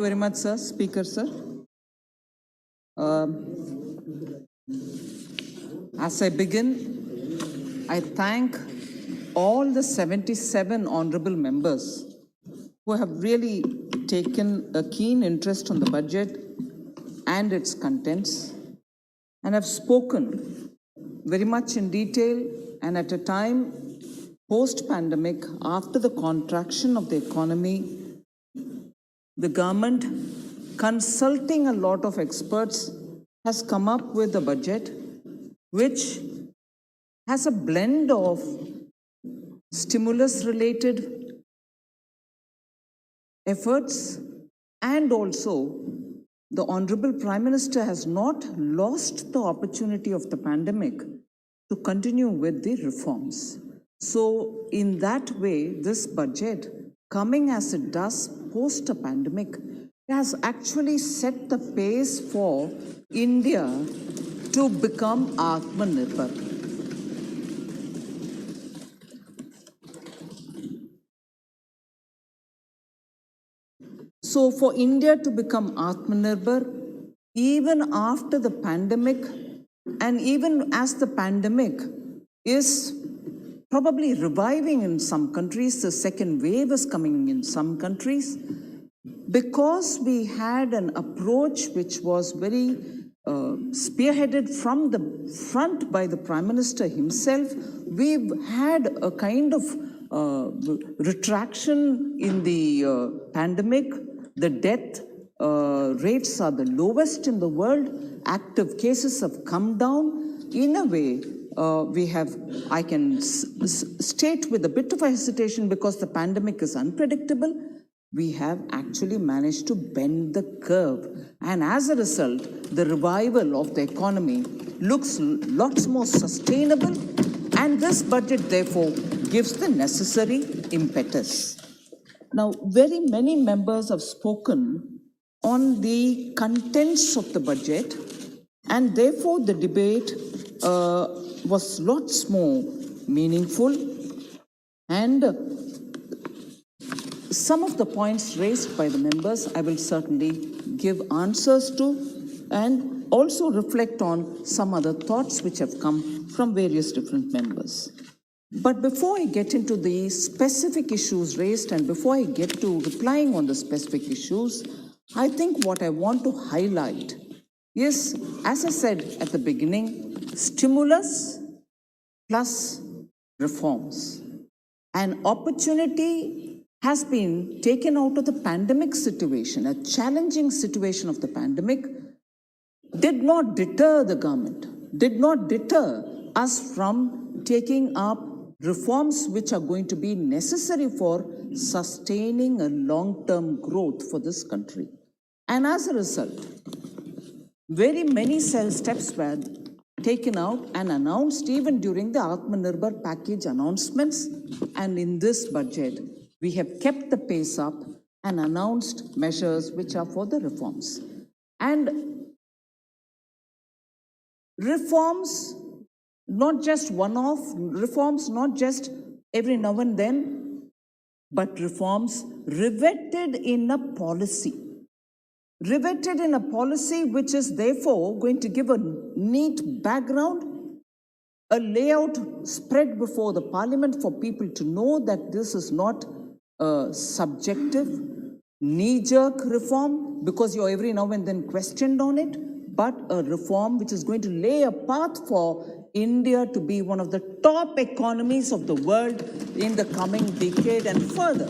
Very much, sir. Speaker, sir. As I begin, I thank all the 77 honorable members who have really taken a keen interest on the budget and its contents and have spoken very much in detail and at a time post-pandemic, after the contraction of the economy, the government, consulting a lot of experts, has come up with a budget which has a blend of stimulus-related efforts, and also the Honorable Prime Minister has not lost the opportunity of the pandemic to continue with the reforms. So in that way, this budget, coming as it does post a pandemic, has actually set the pace for India to become Atmanirbhar. So for India to become Atmanirbhar, even after the pandemic, and even as the pandemic is probably reviving in some countries, the second wave is coming in some countries, because we had an approach which was very spearheaded from the front by the Prime Minister himself, we've had a kind of retraction in the pandemic. The death rates are the lowest in the world. Active cases have come down. In a way, we have, I can state with a bit of a hesitation because the pandemic is unpredictable, we have actually managed to bend the curve. And as a result, the revival of the economy looks lots more sustainable, and this budget therefore gives the necessary impetus. Now, very many members have spoken on the contents of the budget, and therefore the debate was lots more meaningful, and some of the points raised by the members I will certainly give answers to, and also reflect on some other thoughts which have come from various different members. But before I get into the specific issues raised and before I get to replying on the specific issues, I think what I want to highlight is, as I said at the beginning, stimulus plus reforms. An opportunity has been taken out of the pandemic situation, a challenging situation of the pandemic, did not deter the government, did not deter us from taking up reforms which are going to be necessary for sustaining a long-term growth for this country. And as a result, very many steps were taken out and announced even during the Atmanirbhar package announcements, and in this budget, we have kept the pace up and announced measures which are for the reforms. And reforms, not just one-off, reforms not just every now and then, but reforms riveted in a policy. Riveted in a policy which is therefore going to give a neat background, a layout spread before the parliament for people to know that this is not a subjective, knee-jerk reform because you're every now and then questioned on it, but a reform which is going to lay a path for India to be one of the top economies of the world in the coming decade and further.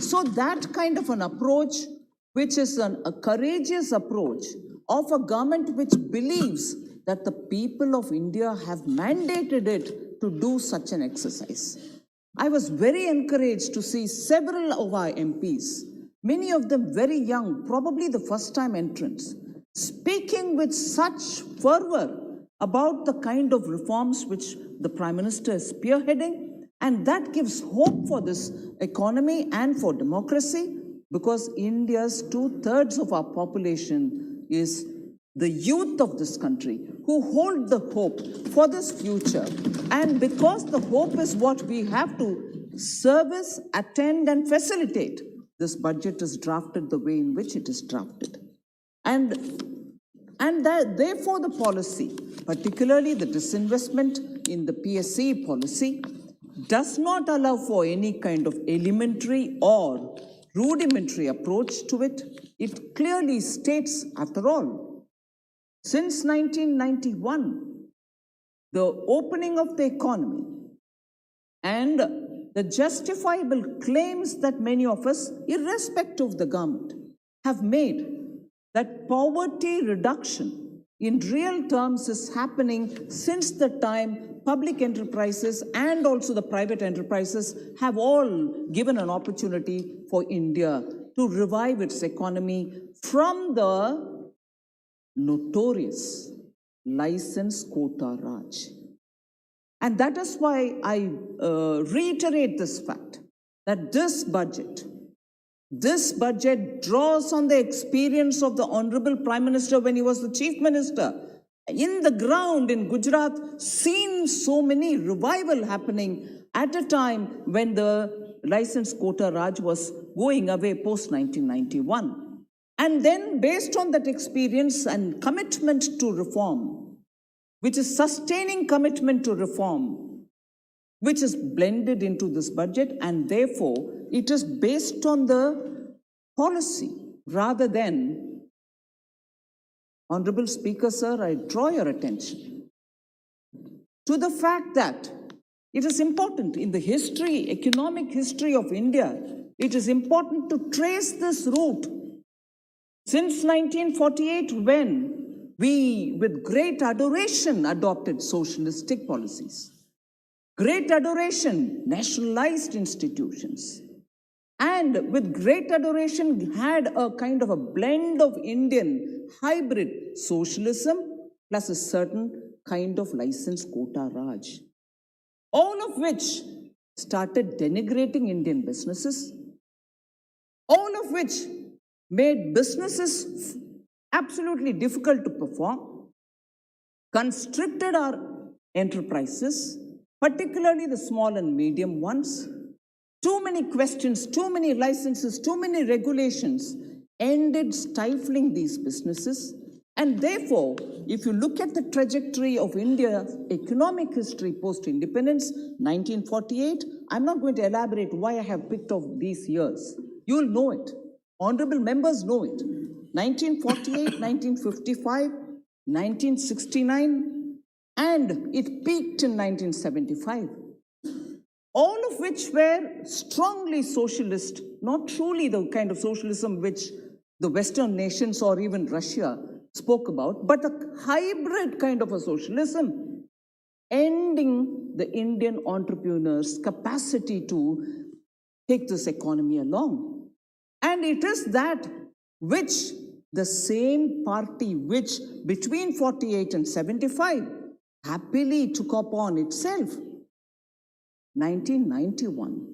So that kind of an approach, which is a courageous approach of a government which believes that the people of India have mandated it to do such an exercise. I was very encouraged to see several of our MPs, many of them very young, probably the first-time entrants, speaking with such fervor about the kind of reforms which the Prime Minister is spearheading, and that gives hope for this economy and for democracy, because India's 2/3 of our population is the youth of this country who hold the hope for this future. And because the hope is what we have to service, attend, and facilitate, this budget is drafted the way in which it is drafted. And therefore the policy, particularly the disinvestment in the PSE policy, does not allow for any kind of elementary or rudimentary approach to it. It clearly states, after all, since 1991, the opening of the economy and the justifiable claims that many of us, irrespective of the government, have made, that poverty reduction in real terms is happening since the time public enterprises and also the private enterprises have all given an opportunity for India to revive its economy from the notorious license quota Raj. And that is why I reiterate this fact that this budget draws on the experience of the Honorable Prime Minister when he was the Chief Minister. In the ground in Gujarat, seen so many revival happening at a time when the license quota Raj was going away post-1991. And then based on that experience and commitment to reform, which is sustaining commitment to reform, which is blended into this budget, and therefore it is based on the policy rather than, Honorable Speaker, sir, I draw your attention to the fact that it is important in the history, economic history of India, it is important to trace this route. Since 1948, when we, with great adoration, adopted socialistic policies, great adoration, nationalized institutions, and with great adoration had a kind of a blend of Indian hybrid socialism plus a certain kind of license quota Raj, all of which started denigrating Indian businesses, all of which made businesses absolutely difficult to perform, constricted our enterprises, particularly the small and medium ones. Too many questions, too many licenses, too many regulations ended stifling these businesses. And therefore, if you look at the trajectory of India's economic history post-independence, 1948, I'm not going to elaborate why I have picked off these years. You'll know it. Honorable members know it. 1948, 1955, 1969, and it peaked in 1975. All of which were strongly socialist, not truly the kind of socialism which the Western nations or even Russia spoke about, but a hybrid kind of a socialism, ending the Indian entrepreneurs' capacity to take this economy along. And it is that which the same party which between 48 and 75 happily took upon itself. 1991.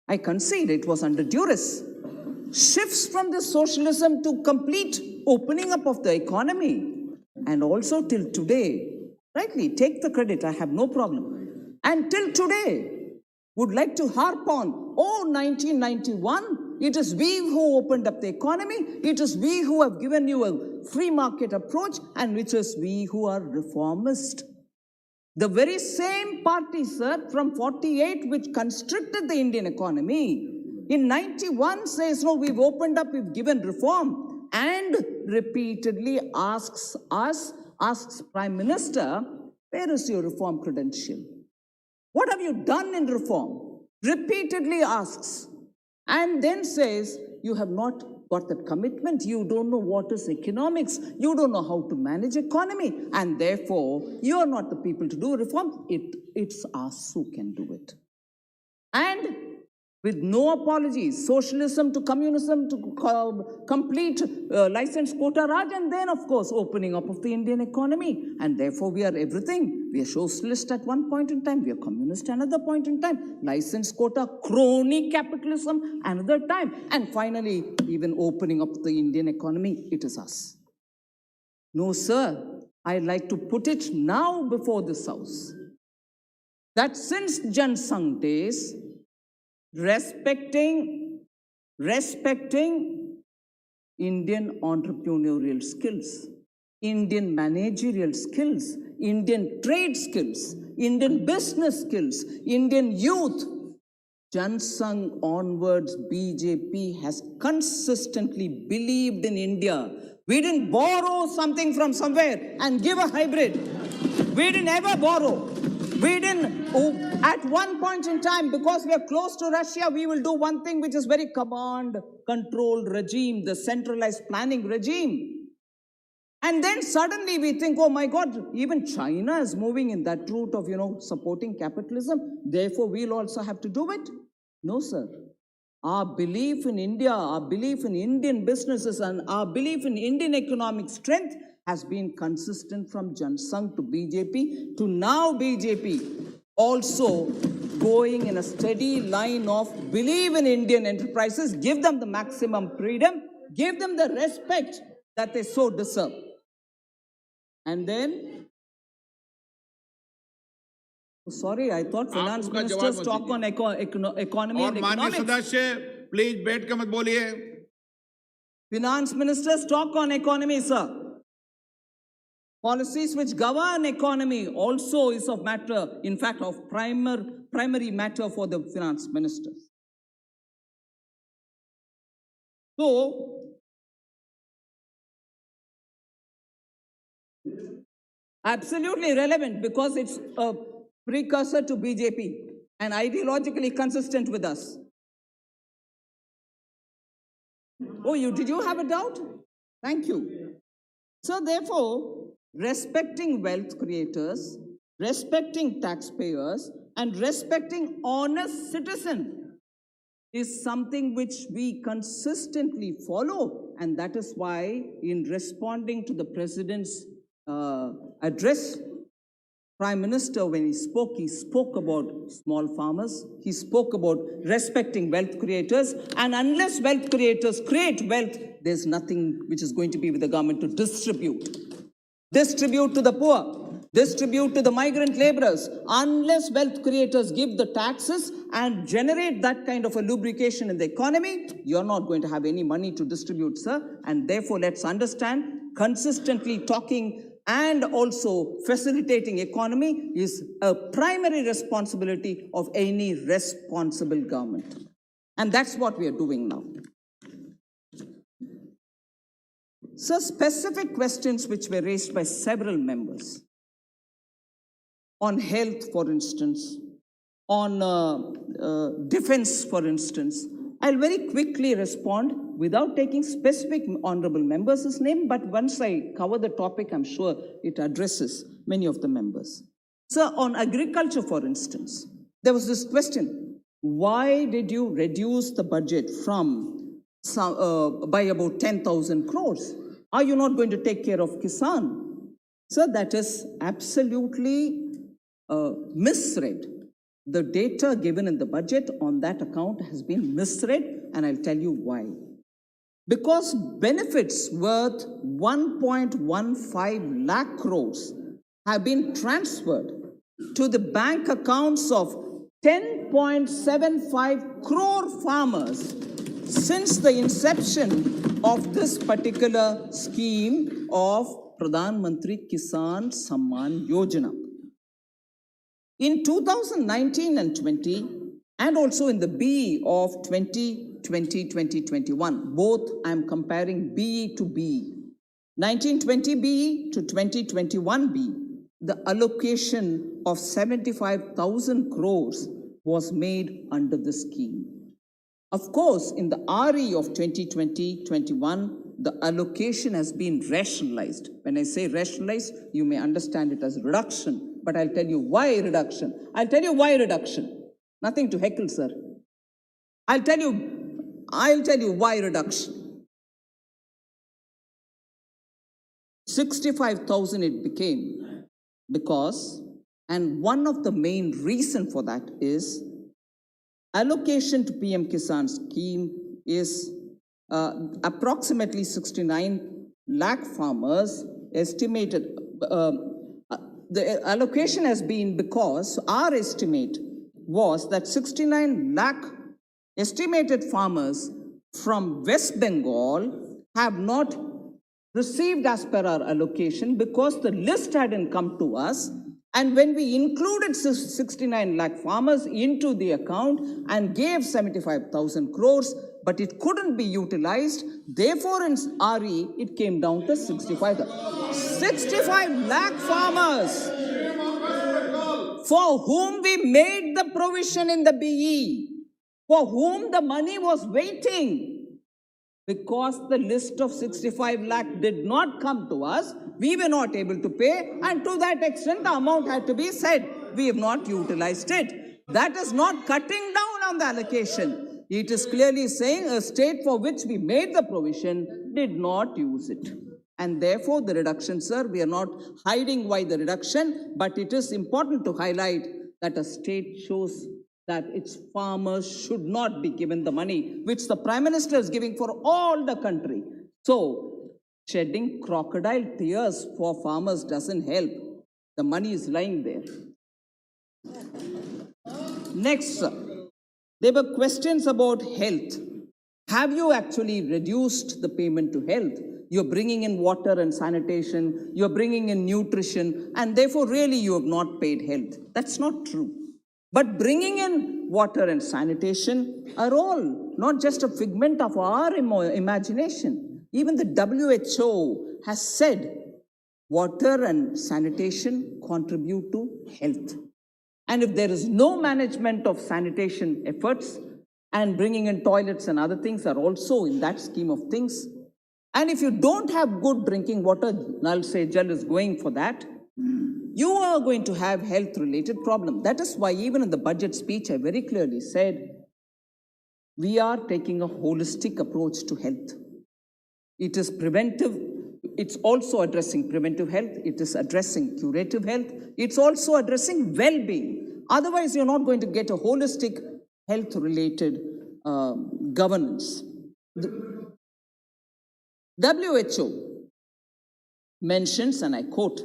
I concede it was under duress. Shifts from the socialism to complete opening up of the economy. And also till today, rightly, take the credit, I have no problem. And till today, would like to harp on, 1991, it is we who opened up the economy, it is we who have given you a free market approach, and which is we who are reformist. The very same party, sir, from 48, which constricted the Indian economy, in 91 says, no, we've opened up, we've given reform, and repeatedly asks Prime Minister, where is your reform credential? What have you done in reform? Repeatedly asks, and then says, you have not got that commitment, you don't know what is economics, you don't know how to manage economy, and therefore, you are not the people to do reform, it's us who can do it. And with no apologies, socialism to communism to complete license quota Raj, and then, of course, opening up of the Indian economy. And therefore, we are everything. We are socialist at one point in time, we are communist another point in time, license quota, crony capitalism another time, and finally, even opening up the Indian economy, it is us. No, sir, I'd like to put it now before this House, that since Jan Sangh days, respecting respecting Indian entrepreneurial skills, Indian managerial skills, Indian trade skills, Indian business skills, Indian youth. Jan Sangh onwards, BJP has consistently believed in India. We didn't borrow something from somewhere and give a hybrid. We didn't ever borrow. We didn't, at one point in time, because we are close to Russia, we will do one thing which is very command-controlled regime, the centralized planning regime. And then suddenly we think, oh my God, even China is moving in that route of, supporting capitalism. Therefore, we'll also have to do it. No, sir. Our belief in India, our belief in Indian businesses, and our belief in Indian economic strength has been consistent from Jan Sangh to BJP to now BJP. Also going in a steady line of believe in Indian enterprises, give them the maximum freedom, give them the respect that they so deserve. And then, sorry, I thought finance minister's talk on economy and economics. सदस्य please बैठ के मत बोलिए. Finance minister's talk on economy, sir. Policies which govern economy also is of matter, in fact, of primary matter for the finance ministers. So, absolutely relevant because it's a precursor to BJP and ideologically consistent with us. Oh, did you have a doubt? Thank you. So therefore, respecting wealth creators, respecting taxpayers, and respecting honest citizens is something which we consistently follow. And that is why in responding to the president's address, Prime Minister, when he spoke about small farmers, he spoke about respecting wealth creators, and unless wealth creators create wealth, there's nothing which is going to be with the government to distribute. Distribute to the poor, distribute to the migrant laborers. Unless wealth creators give the taxes and generate that kind of a lubrication in the economy, you're not going to have any money to distribute, sir. And therefore, let's understand, consistently talking and also facilitating economy is a primary responsibility of any responsible government. And that's what we are doing now. So specific questions which were raised by several members on health, for instance, on defense, for instance, I'll very quickly respond without taking specific honorable members' name, but once I cover the topic, I'm sure it addresses many of the members. So on agriculture, for instance, there was this question, why did you reduce the budget from by about 10,000 crores? Are you not going to take care of Kisan? So that is absolutely misread. The data given in the budget on that account has been misread, and I'll tell you why. Because benefits worth 1.15 lakh crores have been transferred to the bank accounts of 10.75 crore farmers since the inception of this particular scheme of Pradhan Mantri Kisan Samman Yojana. In 2019 and 20, and also in the BE of 2020-2021, both I'm comparing BE to BE. 1920 BE to 2021 BE, the allocation of 75,000 crores was made under the scheme. Of course, in the RE of 2020-21, the allocation has been rationalized. When I say rationalized, you may understand it as reduction. But I'll tell you why reduction. I'll tell you why reduction. Nothing to heckle, sir. I'll tell you why reduction. 65,000 it became because, and one of the main reason for that is allocation to PM Kisan scheme is approximately 69 lakh farmers estimated. The allocation has been because our estimate was that 69 lakh estimated farmers from West Bengal have not received as per our allocation because the list hadn't come to us. And when we included 69 lakh farmers into the account and gave 75,000 crores, but it couldn't be utilized, therefore in RE, it came down to 65 lakh farmers for whom we made the provision in the BE, for whom the money was waiting. Because the list of 65 lakh did not come to us, we were not able to pay, and to that extent, the amount had to be said. We have not utilized it. That is not cutting down on the allocation. It is clearly saying a state for which we made the provision did not use it. And therefore, the reduction, sir, we are not hiding why the reduction, but it is important to highlight that a state shows that its farmers should not be given the money which the Prime Minister is giving for all the country. So, shedding crocodile tears for farmers doesn't help. The money is lying there. Next, sir, there were questions about health. Have you actually reduced the payment to health? You're bringing in water and sanitation, you're bringing in nutrition, and therefore really you have not paid health. That's not true. But bringing in water and sanitation are all not just a figment of our imagination. Even the WHO has said water and sanitation contribute to health. And if there is no management of sanitation efforts, and bringing in toilets and other things are also in that scheme of things, and if you don't have good drinking water, Nal Se Jal is going for that, you are going to have health-related problems. That is why even in the budget speech, I very clearly said, we are taking a holistic approach to health. It is preventive. It's also addressing preventive health. It is addressing curative health. It's also addressing well-being. Otherwise, you're not going to get a holistic health-related governance. The WHO mentions, and I quote,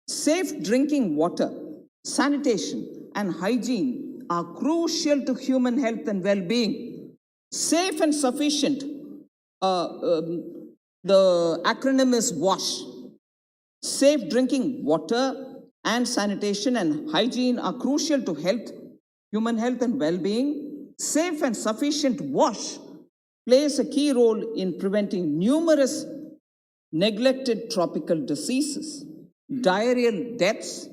safe drinking water, sanitation, and hygiene are crucial to human health and well-being. Safe and sufficient, the acronym is WASH. Safe drinking water and sanitation and hygiene are crucial to health, human health and well-being. Safe and sufficient WASH plays a key role in preventing numerous neglected tropical diseases. Diarrheal deaths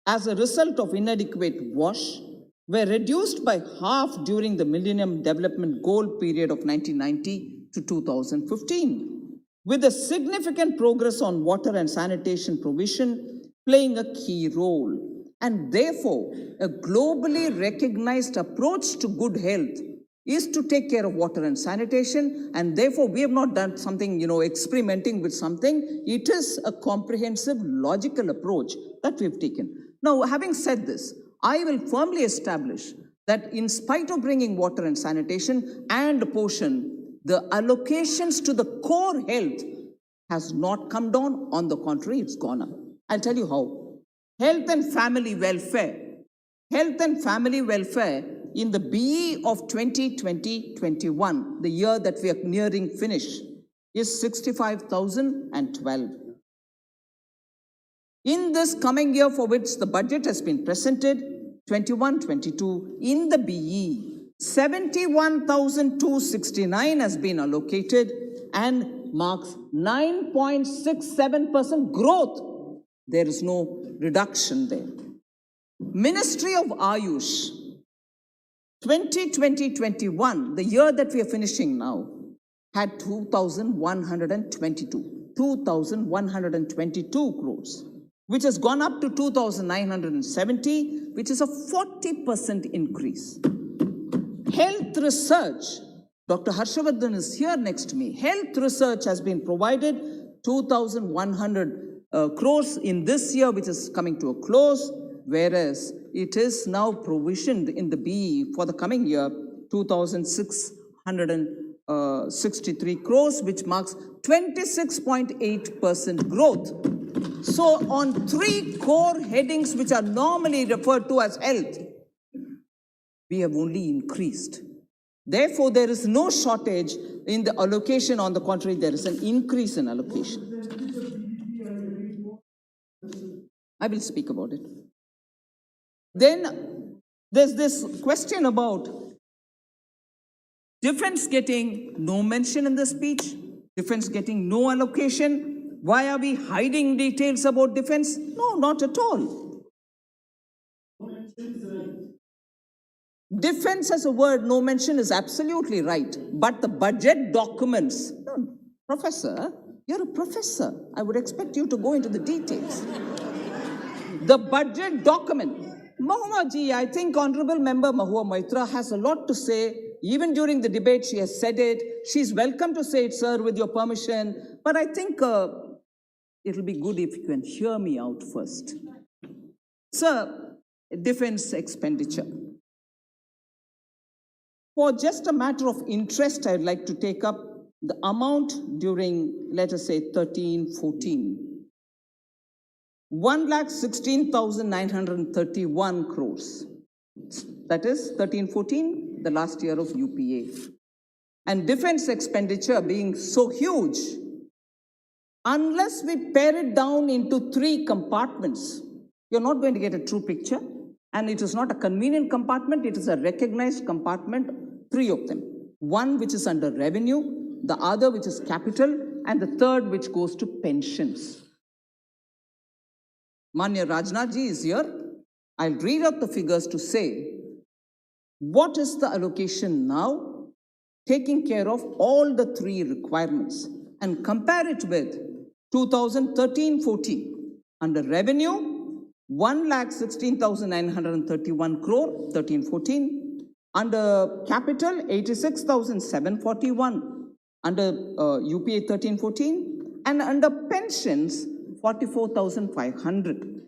as a result of inadequate WASH were reduced by half during the Millennium Development Goal period of 1990 to 2015, with a significant progress on water and sanitation provision playing a key role. And therefore, a globally recognized approach to good health is to take care of water and sanitation, and therefore we have not done something, experimenting with something. It is a comprehensive, logical approach that we've taken. Now, having said this, I will firmly establish that in spite of bringing water and sanitation and portion, the allocations to the core health has not come down. On the contrary, it's gone up. I'll tell you how. Health and family welfare. Health and family welfare in the BE of 2020-21, the year that we are nearing finish, is 65,012. In this coming year for which the budget has been presented, 21-22, in the BE, 71,269 has been allocated and marks 9.67% growth. There is no reduction there. Ministry of Ayush, 2020-21, the year that we are finishing now, had 2,122 crores, which has gone up to 2,970, which is a 40% increase. Health research, Dr. Harshavardhan is here next to me. Health research has been provided 2,100 crores in this year, which is coming to a close, whereas it is now provisioned in the BE for the coming year, 2,663 crores, which marks 26.8% growth. So on three core headings, which are normally referred to as health, we have only increased. Therefore, there is no shortage In the allocation, on the contrary, there is an increase in allocation. I will speak about it. Then there's this question about defense getting no mention in the speech, defense getting no allocation. Why are we hiding details about defense? No, not at all. Defense as a word, no mention, is absolutely right. But the budget documents, no, Professor, you're a professor. I would expect you to go into the details. The budget document. Mahua ji, I think Honorable Member Mahua Maitra has a lot to say. Even during the debate, she has said it. She's welcome to say it, sir, with your permission. But I think it'll be good if you can hear me out first. Sir, defense expenditure. For just a matter of interest, I'd like to take up the amount during, let us say, 13-14. 1,16,931 crores. That is 13-14, the last year of UPA. And defense expenditure being so huge, unless we pare it down into 3 compartments, you're not going to get a true picture. And it is not a convenient compartment, it is a recognized compartment, 3 of them. One which is under revenue, the other which is capital, and the third which goes to pensions. Manya Rajnath ji is here. I'll read out the figures to say what is the allocation now, taking care of all the 3 requirements, and compare it with 2013-14. Under revenue, 1,16,931 crore, 13-14. Under capital, 86,741. Under UPA 13-14. And under pensions, 44,500.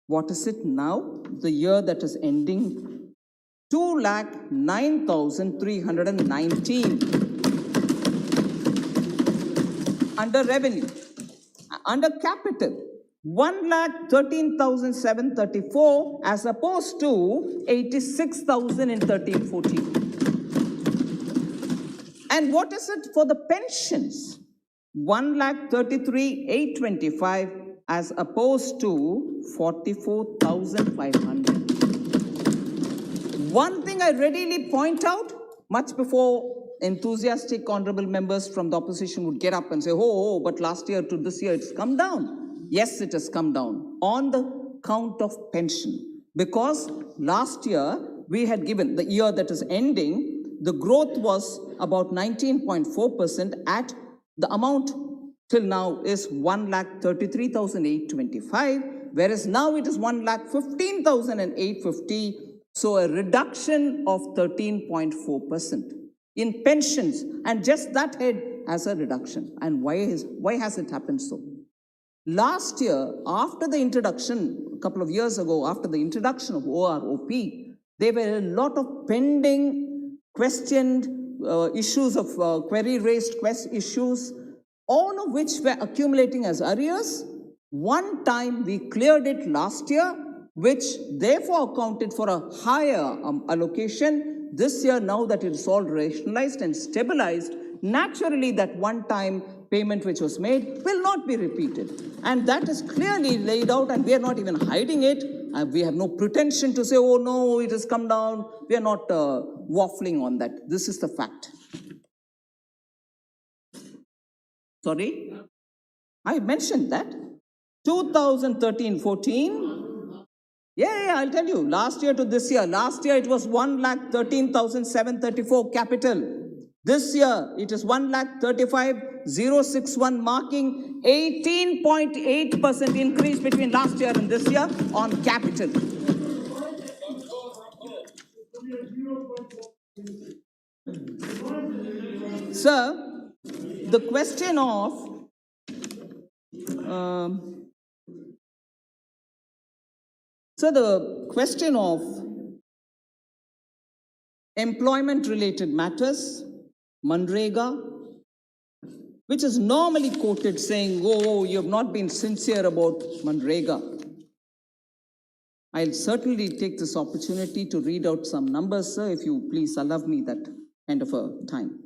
What is it now? The year that is ending, 2,09,319. Under revenue. Under capital, 1,13,734 as opposed to 86,000 in 13-14. And what is it for the pensions? 1,33,825 as opposed to 44,500. One thing I readily point out, much before enthusiastic honorable members from the opposition would get up and say, oh, but last year to this year it's come down. Yes, it has come down on the count of pension. Because last year we had given, the year that is ending, the growth was about 19.4% at the amount till now is 1,33,825, whereas now it is 1,15,850, so a reduction of 13.4% in pensions, and just that head has a reduction. And why has it happened so? Last year, after the introduction, a couple of years ago, after the introduction of OROP, there were a lot of pending, questioned issues of query-raised issues, all of which were accumulating as arrears. One time we cleared it last year, which therefore accounted for a higher allocation. This year, now that it is all rationalized and stabilized, naturally that one-time payment which was made will not be repeated. And that is clearly laid out, and we are not even hiding it. We have no pretension to say, oh no, it has come down. We are not waffling on that. This is the fact. Sorry? I mentioned that. 2013-14. Yeah, I'll tell you. Last year to this year. Last year it was 1,13,734 capital. This year it is 1,35,061, marking 18.8% increase between last year and this year on capital. Sir, the question of employment-related matters, Manrega, which is normally quoted saying, oh, you have not been sincere about Manrega. I'll certainly take this opportunity to read out some numbers, sir, if you please allow me that kind of a time.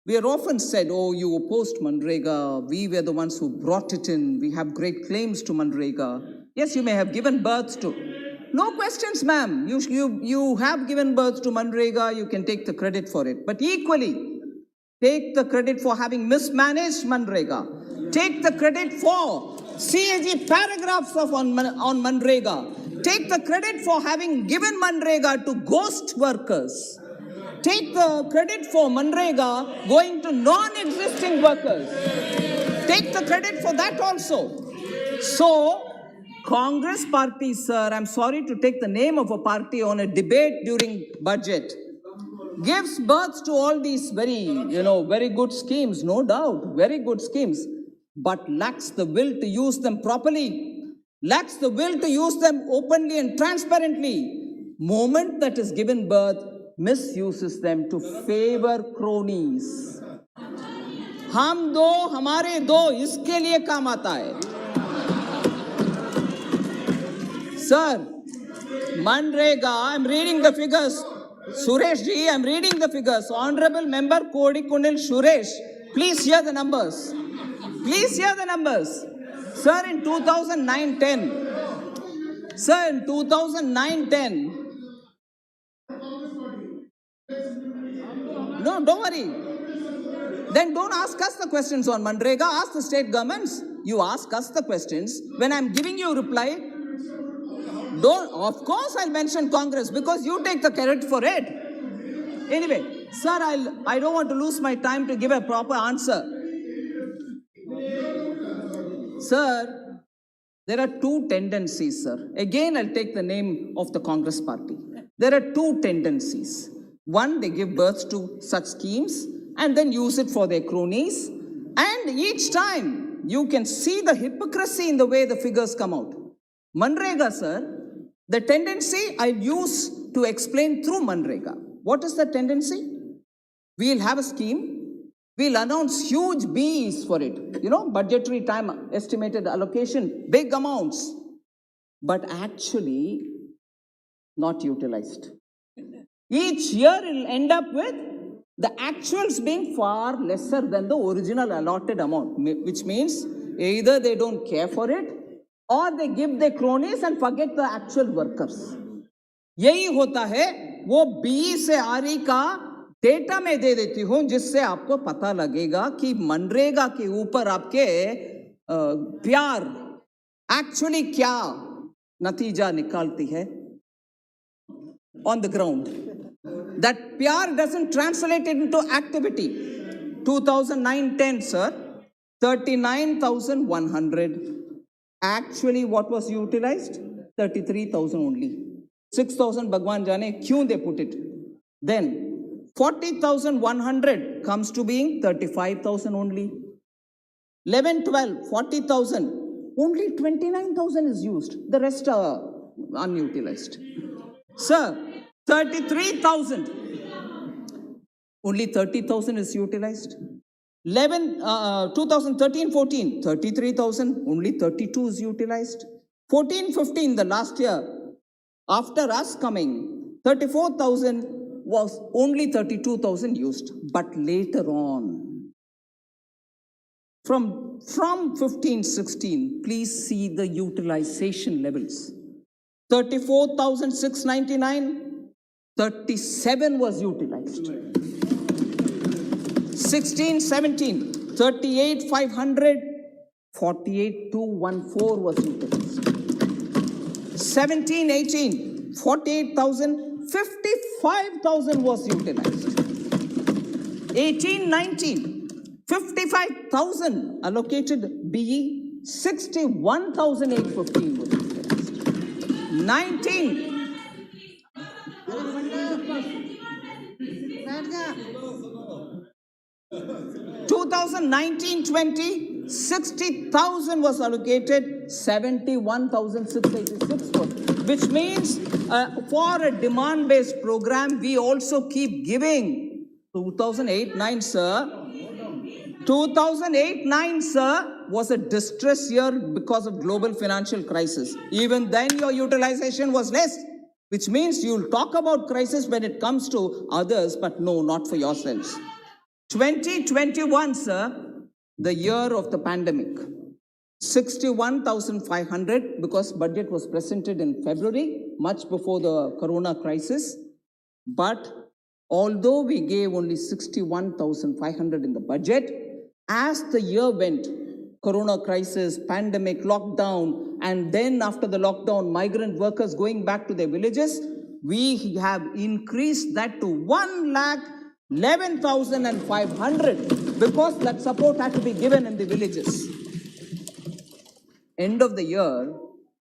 We are often said, oh, you opposed Manrega. We were the ones who brought it in. We have great claims to Manrega. Yes, you may have given birth to. No questions, ma'am. You have given birth to Manrega. You can take the credit for it. But equally, take the credit for having mismanaged Manrega. Take the credit for CAG paragraphs on Manrega. Take the credit for having given Manrega to ghost workers. Take the credit for Manrega going to non-existing workers. Take the credit for that also. So, Congress party, sir, I'm sorry to take the name of a party on a debate during budget, gives birth to all these very good schemes, no doubt, very good schemes, but lacks the will to use them properly, lacks the will to use them openly and transparently. Moment that is given birth, misuses them to favor cronies. हम दो हमारे दो इसके लिए काम आता है. Sir, Manrega, I'm reading the figures. Suresh ji, I'm reading the figures. Honorable Member Kodikunil Suresh, please hear the numbers. Please hear the numbers. Sir, in 2009-10, sir, in 2009-10, no, don't worry. Then don't ask us the questions on Manrega. Ask the state governments. You ask us the questions. When I'm giving you a reply, don't, of course I'll mention Congress because you take the credit for it. Anyway, sir, I don't want to lose my time to give a proper answer. Sir, there are two tendencies, sir. Again, I'll take the name of the Congress party. There are two tendencies. One, they give birth to such schemes and then use it for their cronies. And each time, you can see the hypocrisy in the way the figures come out. Manrega, sir, the tendency I'll use to explain through Manrega. What is the tendency? We'll have a scheme. We'll announce huge BEs for it. Budgetary time, estimated allocation, big amounts. But actually, not utilized. Each year, it'll end up with the actuals being far lesser than the original allotted amount, which means either they don't care for it or they give their cronies and forget the actual workers. यही होता है, वो B से आरी का data में दे देती हूं जिससे आपको पता लगेगा कि मनरेगा के ऊपर आपके प्यार एक्चुअली क्या नतीजा निकालती है on the ground. That pyar doesn't translate it into activity. 2009-10, sir, 39,100. Actually, what was utilized? 33,000 only. 6,000 Bhagwan Jane, kyun they put it? Then 40,100 comes to being 35,000 only. 11-12, 40,000. Only 29,000 is used. The rest are unutilized. Sir, 33,000. Only 30,000 is utilized. 2013-14, 33,000, only 32 is utilized. 14-15, the last year, after us coming, 34,000 was only 32,000 used. But later on, from 15-16, please see the utilization levels. 34,699, 37 was utilized. 16-17, 38,500, 48,214 was utilized. 17-18, 48,000, 55,000 was utilized. 18-19, 55,000 allocated BE, 61,815 was utilized. 19. 2019-20, 60,000 was allocated, 71,686 was, which means for a demand-based program, we also keep giving. 2008-9, sir. 2008-9, sir, was a distress year because of global financial crisis. Even then, your utilization was less, which means you'll talk about crisis when it comes to others, but no, not for yourselves. 2021, sir, the year of the pandemic. 61,500 because budget was presented in February, much before the corona crisis. But although we gave only 61,500 in the budget, as the year went, corona crisis, pandemic, lockdown, and then after the lockdown, migrant workers going back to their villages, we have increased that to 1,11,500 because that support had to be given in the villages. End of the year,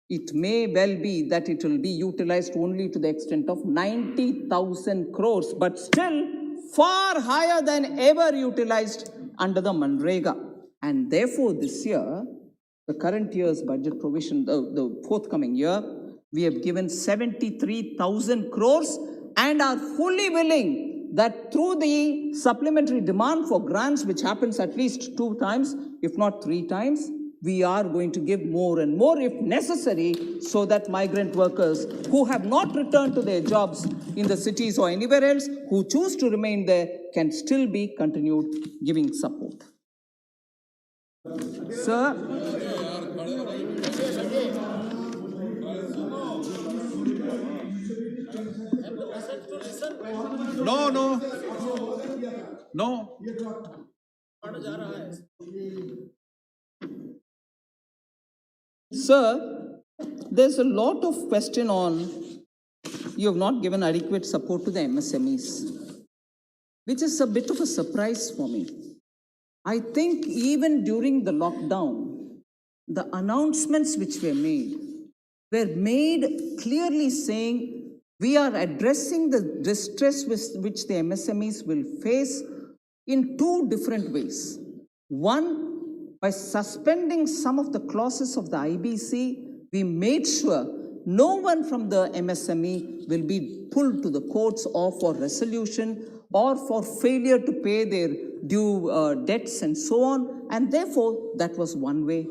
it may well be that it will be utilized only to the extent of 90,000 crores, but still far higher than ever utilized under the Manrega. And therefore, this year, the current year's budget provision, the forthcoming year, we have given 73,000 crores and are fully willing that through the supplementary demand for grants, which happens at least 2 times, if not 3 times, we are going to give more and more if necessary so that migrant workers who have not returned to their jobs in the cities or anywhere else, who choose to remain there, can still be continued giving support. Sir, No. Sir, there's a lot of question on you have not given adequate support to the MSMEs, which is a bit of a surprise for me. I think even during the lockdown, the announcements which were made clearly saying we are addressing the distress which the MSMEs will face in 2 different ways. One, by suspending some of the clauses of the IBC, we made sure no one from the MSME will be pulled to the courts or for resolution or for failure to pay their due debts and so on. And therefore, that was one way.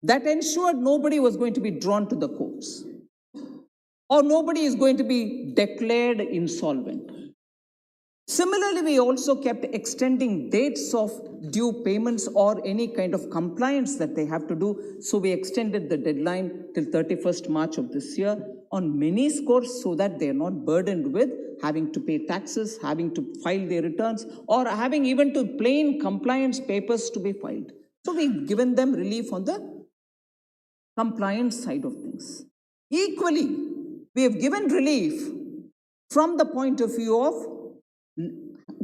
That ensured nobody was going to be drawn to the courts or nobody is going to be declared insolvent. Similarly, we also kept extending dates of due payments or any kind of compliance that they have to do. So we extended the deadline till 31st March of this year on many scores so that they are not burdened with having to pay taxes, having to file their returns, or having even to plain compliance papers to be filed. So we've given them relief on the compliance side of things. Equally, we have given relief from the point of view of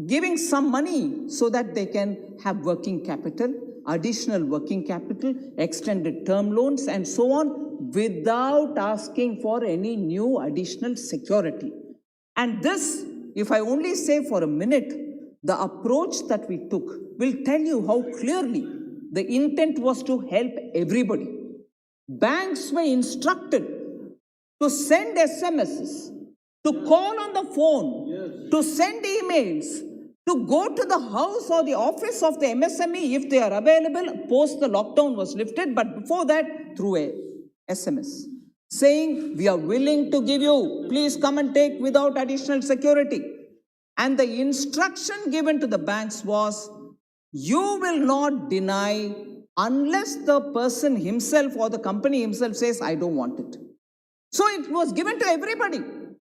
giving some money so that they can have working capital, additional working capital, extended term loans, and so on, without asking for any new additional security. And this, if I only say for a minute, the approach that we took will tell you how clearly the intent was to help everybody. Banks were instructed to send SMSs, to call on the phone, to send emails, to go to the house or the office of the MSME if they are available post the lockdown was lifted, but before that, through a SMS, saying, we are willing to give you, please come and take without additional security. And the instruction given to the banks was, you will not deny unless the person himself or the company himself says, I don't want it. So it was given to everybody.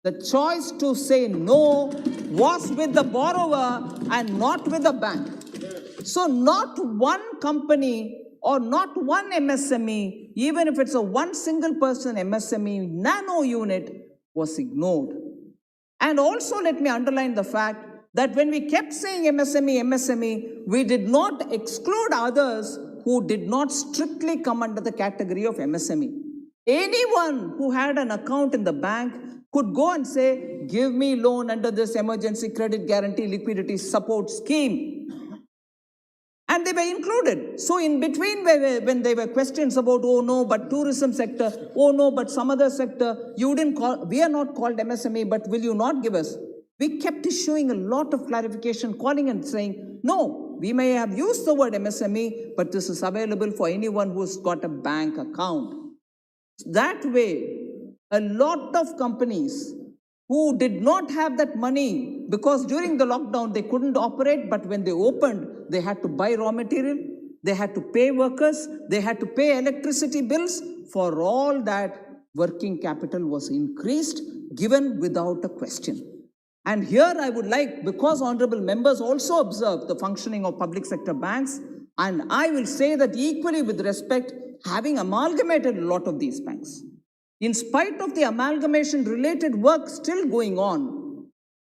The choice to say no was with the borrower and not with the bank. So not one company or not one MSME, even if it's a one single person MSME nano unit, was ignored. And also let me underline the fact that when we kept saying MSME, we did not exclude others who did not strictly come under the category of MSME. Anyone who had an account in the bank could go and say, give me loan under this emergency credit guarantee liquidity support scheme. And they were included. So in between, when there were questions about, oh no, but tourism sector, oh no, but some other sector, you didn't call, we are not called MSME, but will you not give us? We kept issuing a lot of clarification, calling and saying, no, we may have used the word MSME, but this is available for anyone who's got a bank account. That way, a lot of companies who did not have that money because during the lockdown they couldn't operate, but when they opened, they had to buy raw material, they had to pay workers, they had to pay electricity bills. For all that, working capital was increased, given without a question. And here I would like, because honorable members also observe the functioning of public sector banks, and I will say that equally with respect, having amalgamated a lot of these banks, in spite of the amalgamation related work still going on,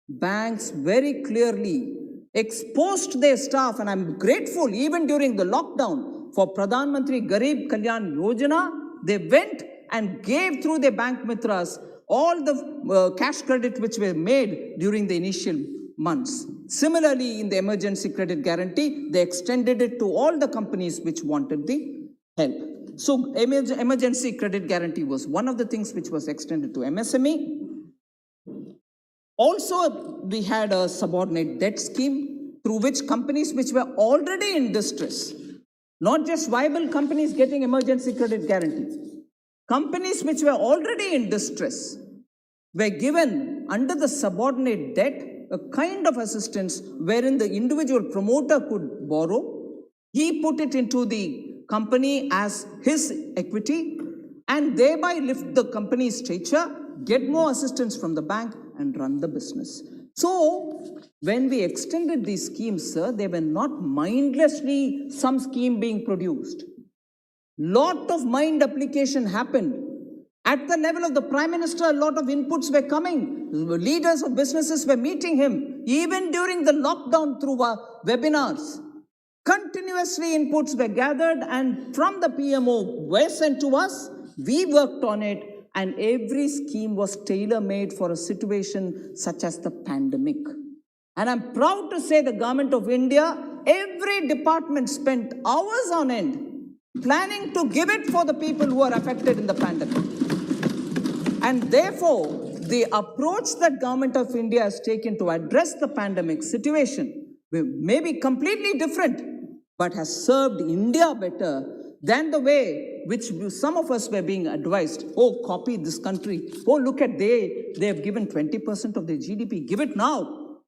banks very clearly exposed their staff, and I'm grateful even during the lockdown for Pradhan Mantri Garib Kalyan Yojana, they went and gave through their bank mitras all the cash credit which were made during the initial months. Similarly, in the emergency credit guarantee, they extended it to all the companies which wanted the help. So emergency credit guarantee was one of the things which was extended to MSME. Also, we had a subordinate debt scheme through which companies which were already in distress, not just viable companies getting emergency credit guarantees, companies which were already in distress were given under the subordinate debt a kind of assistance wherein the individual promoter could borrow. He put it into the company as his equity and thereby lift the company's stature, get more assistance from the bank and run the business. So when we extended these schemes, sir, they were not mindlessly some scheme being produced. Lot of mind application happened. At the level of the Prime Minister, a lot of inputs were coming. Leaders of businesses were meeting him, even during the lockdown through webinars. Continuously inputs were gathered and from the PMO were sent to us. We worked on it and every scheme was tailor-made for a situation such as the pandemic. And I'm proud to say the Government of India, every department spent hours on end planning to give it for the people who are affected in the pandemic. And therefore, the approach that Government of India has taken to address the pandemic situation may be completely different, but has served India better than the way which some of us were being advised. Oh, copy this country. Oh, look at they have given 20% of their GDP. Give it now.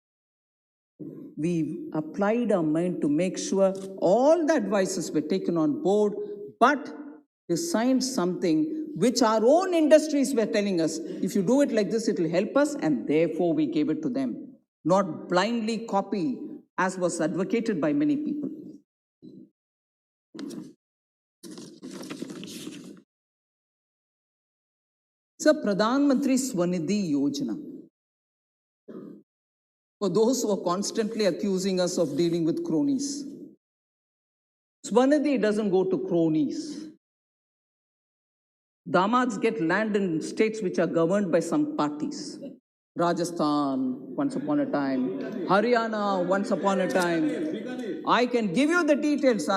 We applied our mind to make sure all the advices were taken on board, but designed something which our own industries were telling us, if you do it like this, it will help us, and therefore we gave it to them. Not blindly copy, as was advocated by many people. So, Pradhan Mantri Swanidhi Yojana. For those who are constantly accusing us of dealing with cronies, Swanidhi doesn't go to cronies. Damads get land in states which are governed by some parties. Rajasthan, once upon a time. Haryana, once upon a time. I can give you the details.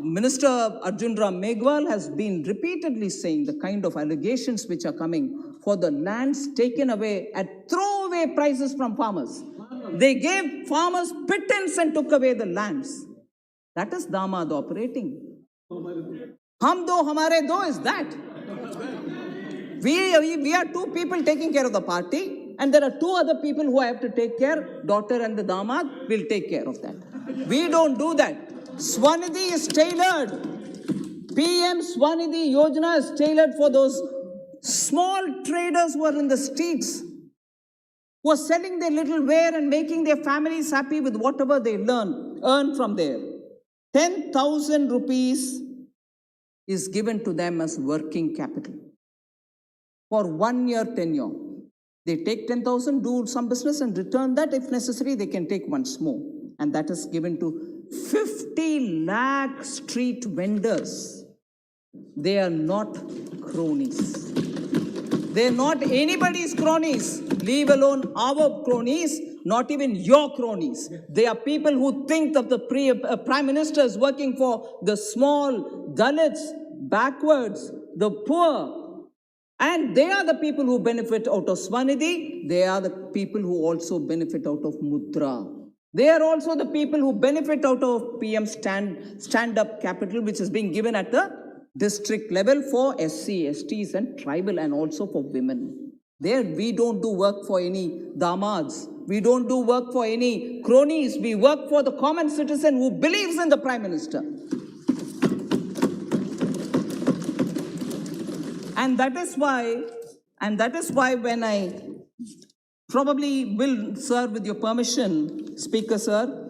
Minister Arjun Ram Meghwal has been repeatedly saying the kind of allegations which are coming for the lands taken away at throwaway prices from farmers. They gave farmers pittance and took away the lands. That is Damad operating. Hum do, hamare do is that. We are two people taking care of the party, and there are two other people who have to take care. Daughter and the Damad will take care of that. We don't do that. Swanidhi is tailored. PM Swanidhi Yojana is tailored for those small traders who are in the streets, who are selling their little ware and making their families happy with whatever they earn from there. 10,000 rupees is given to them as working capital for 1 year tenure. They take 10,000, do some business and return that. If necessary, they can take once more. And that is given to 50 lakh street vendors. They are not cronies. They're not anybody's cronies, leave alone our cronies, not even your cronies. They are people who think of the Prime Minister is working for the small, Dalits, backwards, the poor. And they are the people who benefit out of Swanidhi. They are the people who also benefit out of Mudra. They are also the people who benefit out of PM stand-up capital, which is being given at the district level for SC, STs and tribal, and also for women. There, we don't do work for any damads. We don't do work for any cronies. We work for the common citizen who believes in the Prime Minister. And that is why when I probably will, sir, with your permission, Speaker, sir,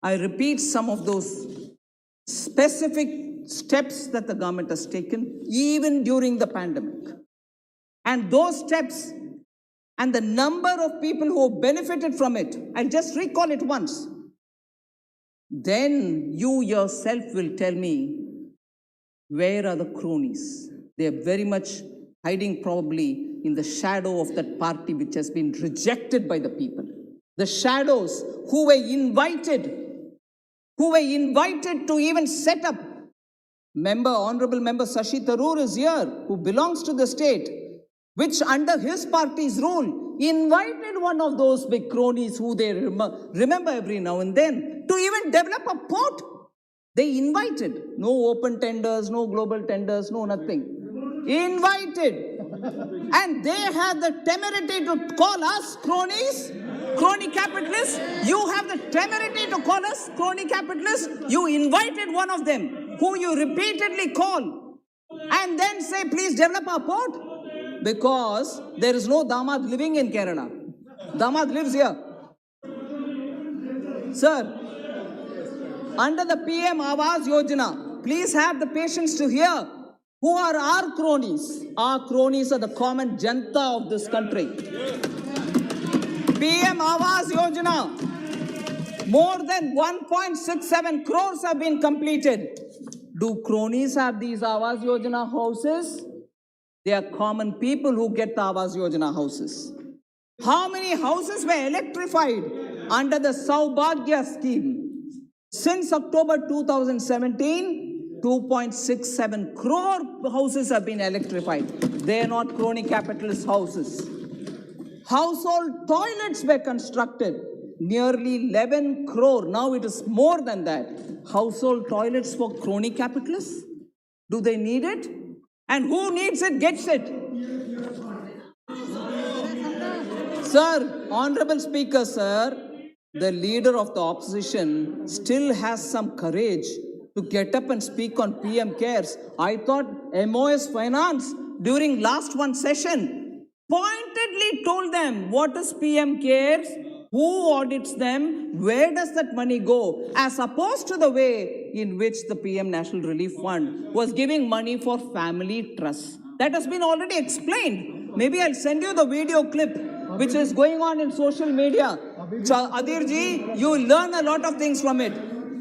I repeat some of those specific steps that the government has taken, even during the pandemic. And those steps and the number of people who benefited from it, I'll just recall it once. Then you yourself will tell me, where are the cronies? They are very much hiding probably in the shadow of that party which has been rejected by the people. The shadows who were invited to even set up. Honorable member Shashi Tharoor is here, who belongs to the state, which under his party's rule, invited one of those big cronies who they remember every now and then to even develop a port. They invited. No open tenders, no global tenders, no nothing. Invited. And they had the temerity to call us cronies, crony capitalists. You have the temerity to call us crony capitalists. You invited one of them, who you repeatedly call, and then say, please develop our port. Because there is no damad living in Kerala. Damad lives here. Sir, under the PM Awas Yojana, please have the patience to hear who are our cronies. Our cronies are the common janta of this country. PM Awas Yojana, more than 1.67 crores have been completed. Do cronies have these Awas Yojana houses? They are common people who get the Awas Yojana houses. How many houses were electrified under the Saubhagya scheme? Since October 2017, 2.67 crore houses have been electrified. They are not crony capitalist houses. Household toilets were constructed. Nearly 11 crore. Now it is more than that. Household toilets for crony capitalists? Do they need it? And who needs it gets it. Sir, Honorable Speaker, sir, the leader of the opposition still has some courage to get up and speak on PM Cares. I thought MOS Finance during last one session pointedly told them what is PM Cares, who audits them, where does that money go, as opposed to the way in which the PM National Relief Fund was giving money for family trusts. That has been already explained. Maybe I'll send you the video clip which is going on in social media. Adirji, you will learn a lot of things from it.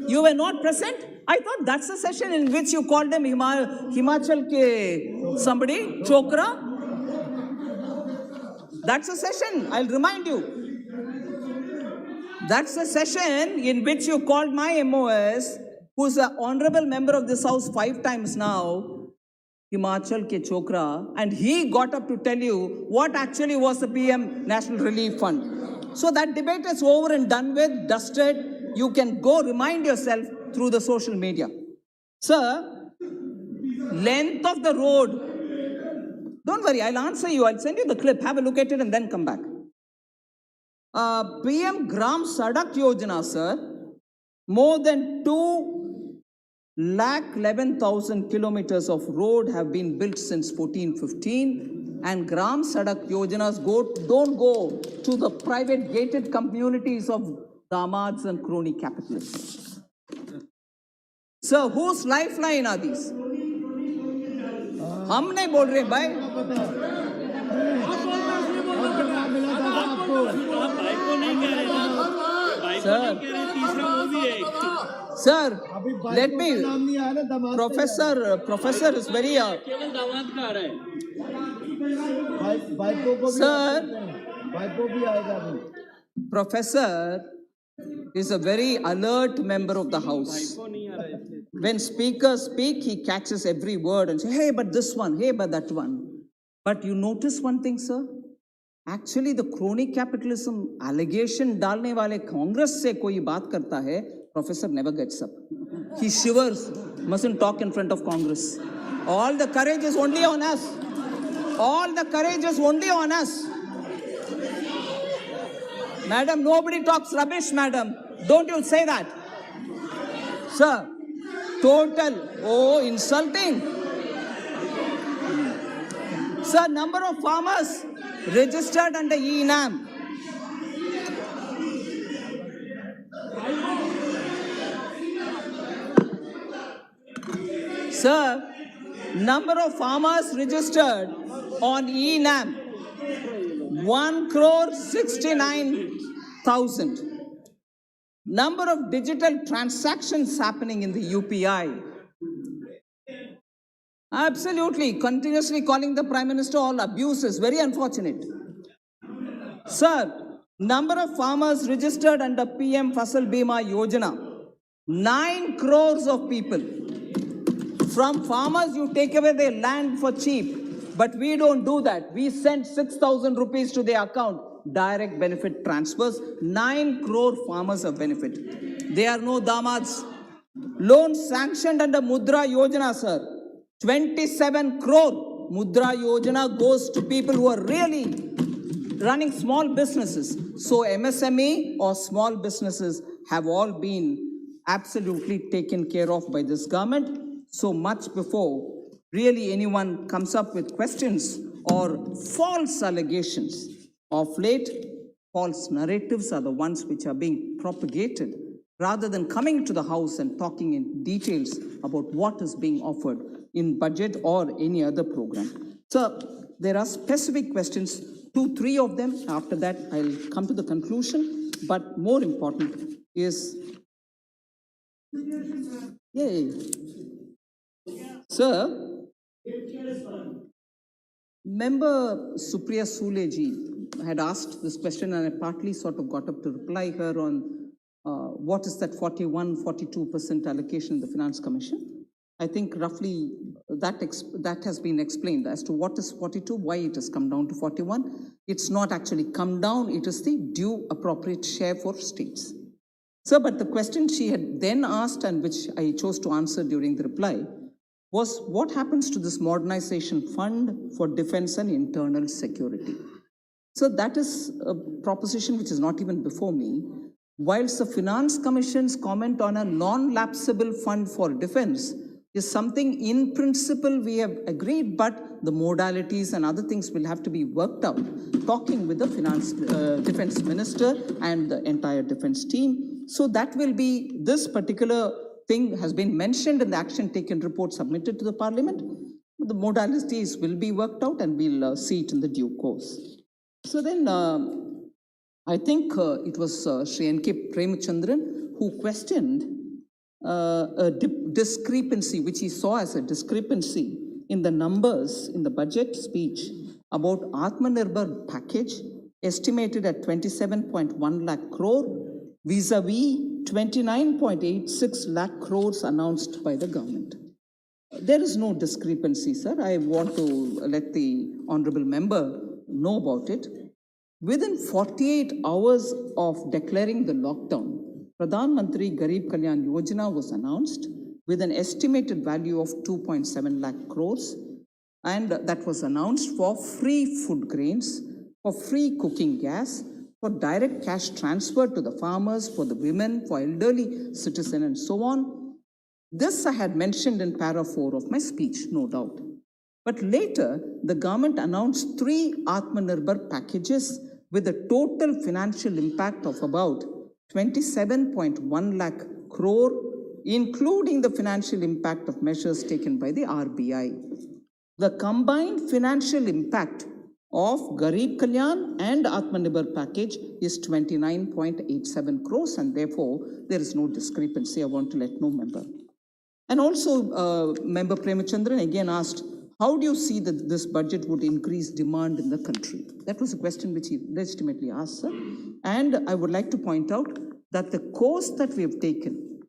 You were not present? I thought that's the session in which you called them Himachal ke somebody, Chokra. That's a session, I'll remind you. That's the session in which you called my MOS, who's an honorable member of this house 5 times now, Himachal ke Chokra, and he got up to tell you what actually was the PM National Relief Fund. So that debate is over and done with, dusted. You can go remind yourself through the social media. Sir, length of the road. Don't worry, I'll answer you. I'll send you the clip. Have a look at it and then come back. PM Gram Sadak Yojana, sir, more than 2,11,000 kilometers of road have been built since 14-15, and Gram Sadak Yojanas don't go to the private gated communities of damads and crony capitalists. Sir, whose lifeline are these? हम नहीं बोल रहे भाई. Sir, let me. Professor is very. Sir, Professor is a very alert member of the House. When speakers speak, he catches every word and says, hey, but this one, hey, but that one. But you notice one thing, sir? Actually, the crony capitalism allegation डालने वाले Congress से कोई बात करता है, Professor never gets up. He shivers, mustn't talk in front of Congress. All the courage is only on us. All the courage is only on us. Madam, nobody talks rubbish, madam. Don't you say that. Sir, total, oh, insulting. Sir, number of farmers registered under E-NAM. Sir, number of farmers registered on E-NAM, 1,69,000. Number of digital transactions happening in the UPI. Absolutely, continuously calling the Prime Minister all abuses, very unfortunate. Sir, number of farmers registered under PM Fasal Bima Yojana, 9 crores of people. From farmers, you take away their land for cheap, but we don't do that. We send 6,000 rupees to their account, direct benefit transfers. 9 crore farmers have benefit. There are no damads. Loans sanctioned under Mudra Yojana, sir. 27 crore Mudra Yojana goes to people who are really running small businesses. So MSME or small businesses have all been absolutely taken care of by this government. So much before really anyone comes up with questions or false allegations. Of late, false narratives are the ones which are being propagated rather than coming to the House and talking in details about what is being offered in budget or any other program. So there are specific questions, 2-3 of them. After that, I'll come to the conclusion. But more important is, yay. Sir, Member Supriya Suleji had asked this question and I partly sort of got up to reply her on what is that 41-42% allocation in the Finance Commission. I think roughly that has been explained as to what is 42, why it has come down to 41. It's not actually come down, it is the due appropriate share for states. Sir, but the question she had then asked and which I chose to answer during the reply was what happens to this modernization fund for defense and internal security? So that is a proposition which is not even before me. Whilst the Finance Commission's comment on a non-lapsable fund for defense is something in principle we have agreed, but the modalities and other things will have to be worked out, talking with the defense minister and the entire defense team. So that will be, this particular thing has been mentioned in the action taken report submitted to the Parliament. The modalities will be worked out and we'll see it in the due course. So then I think it was Shri N.K. Premachandran who questioned a discrepancy, which he saw as a discrepancy in the numbers in the budget speech about Atmanirbhar package estimated at 27.1 lakh crore vis-a-vis 29.86 lakh crores announced by the government. There is no discrepancy, sir. I want to let the honorable member know about it. Within 48 hours of declaring the lockdown, Pradhan Mantri Garib Kalyan Yojana was announced with an estimated value of 2.7 lakh crores. And that was announced for free food grains, for free cooking gas, for direct cash transfer to the farmers, for the women, for elderly citizens, and so on. This I had mentioned in para 4 of my speech, no doubt. But later, the government announced 3 Atmanirbhar packages with a total financial impact of about 27.1 lakh crore, including the financial impact of measures taken by the RBI. The combined financial impact of Garib Kalyan and Atmanirbhar package is 29.87 crores, and therefore there is no discrepancy. I want to let no member. And also, Member Premachandran again asked, how do you see that this budget would increase demand in the country? That was a question which he legitimately asked, sir. And I would like to point out that the course that we have taken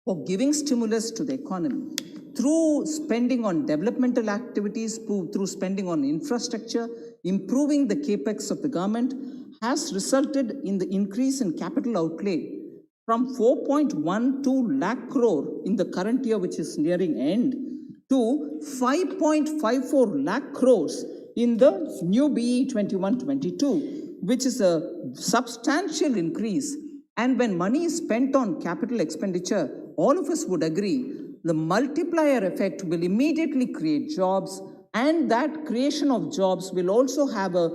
for giving stimulus to the economy through spending on developmental activities, through spending on infrastructure, improving the capex of the government, has resulted in the increase in capital outlay from 4.12 lakh crore in the current year, which is nearing end, to 5.54 lakh crores in the new BE 21-22, which is a substantial increase. And when money is spent on capital expenditure, all of us would agree the multiplier effect will immediately create jobs, and that creation of jobs will also have a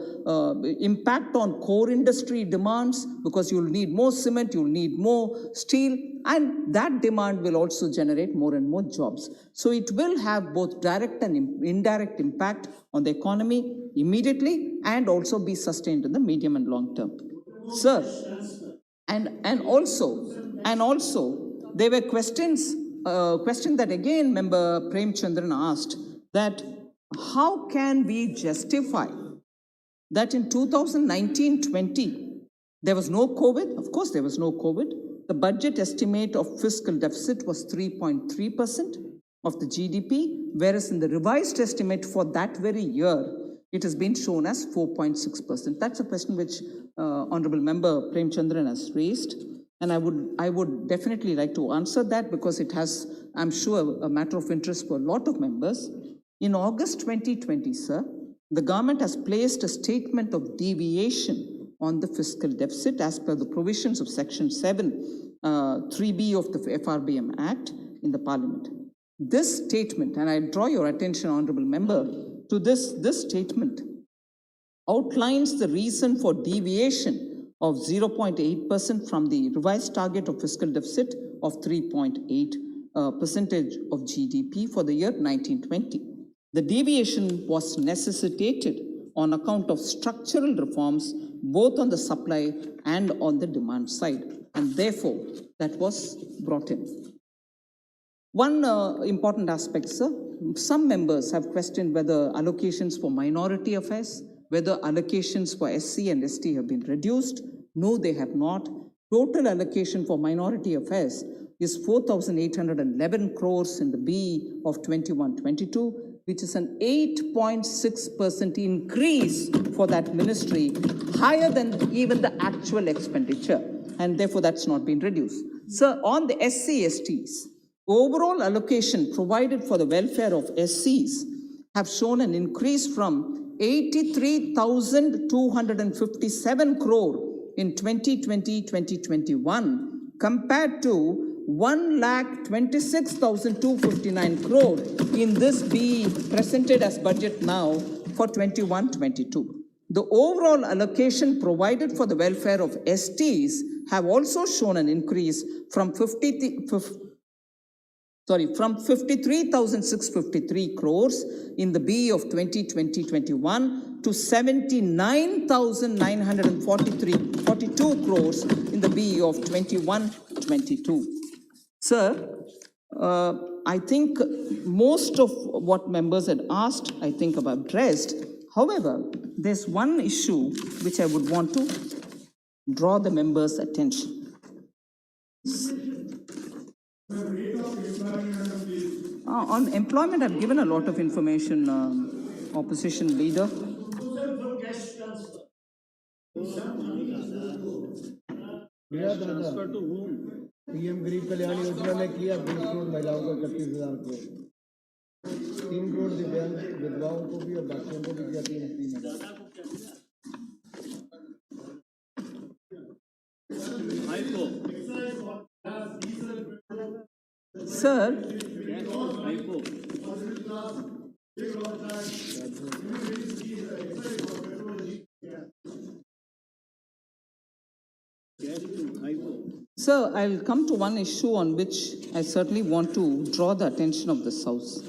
impact on core industry demands, because you'll need more cement, you'll need more steel, and that demand will also generate more and more jobs. So it will have both direct and indirect impact on the economy immediately, and also be sustained in the medium and long term. Sir, and also there were questions that again member Prem Chandran asked, that how can we justify that in 2019-20 there was no COVID? Of course there was no COVID. The budget estimate of fiscal deficit was 3.3% of the GDP, whereas in the revised estimate for that very year, it has been shown as 4.6%. That's a question which Honorable Member Prem Chandran has raised, and I would definitely like to answer that, because it has, I'm sure, a matter of interest for a lot of members. In August 2020, sir, the government has placed a statement of deviation on the fiscal deficit as per the provisions of Section 7, 3B of the FRBM Act in the Parliament. This statement, and I draw your attention, Honorable Member, to this statement outlines the reason for deviation of 0.8% from the revised target of fiscal deficit of 3.8% of GDP for the year 1920. The deviation was necessitated on account of structural reforms, both on the supply and on the demand side, and therefore that was brought in. One important aspect, sir, some members have questioned whether allocations for minority affairs, whether allocations for SC and ST have been reduced. No, they have not. Total allocation for minority affairs is 4,811 crores in the BE of 21-22, which is an 8.6% increase for that ministry, higher than even the actual expenditure, and therefore that's not been reduced. Sir, on the SC/STs, overall allocation provided for the welfare of SCs have shown an increase from 83,257 crore in 2020-2021 compared to 1,26,259 crore in this be presented as budget now for 21-22. The overall allocation provided for the welfare of STs have also shown an increase from 53,653 crores in the BE of 2020-21 to 79,942 crores in the BE of 21-22. Sir, I think most of what members had asked, I think I've addressed. However, there's one issue which I would want to draw the members' attention. On employment, I've given a lot of information, opposition leader. Transfer to home PM Garib Kalyan योजना में किया 20 करोड़ महिलाओं को 31,000 करोड़ 3 करोड़ दिव्यांग विधवाओं को भी और बाकियों को भी किया 3 Sir, Sir, I'll come to one issue on which I certainly want to draw the attention of this House.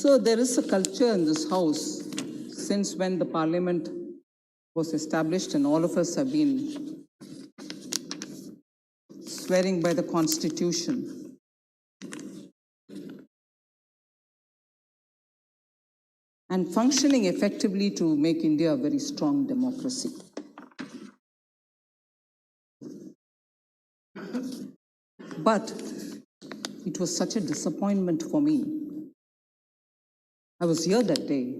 So there is a culture in this House since when the Parliament was established, and all of us have been swearing by the Constitution. And functioning effectively to make India a very strong democracy. But it was such a disappointment for me. I was here that day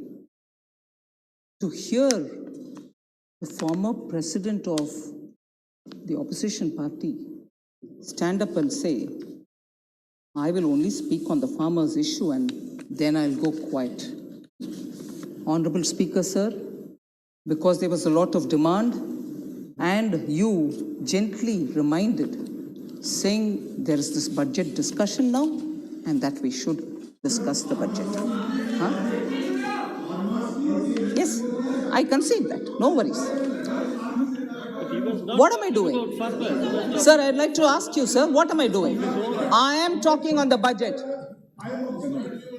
to hear the former president of the opposition party stand up and say I will only speak on the farmers' issue and then I'll go quiet. Honorable Speaker, sir, because there was a lot of demand and you gently reminded, saying there is this budget discussion now and that we should discuss the budget. Huh? Yes, I concede that. No worries. What am I doing? Sir, I'd like to ask you, sir, what am I doing? I am talking on the budget.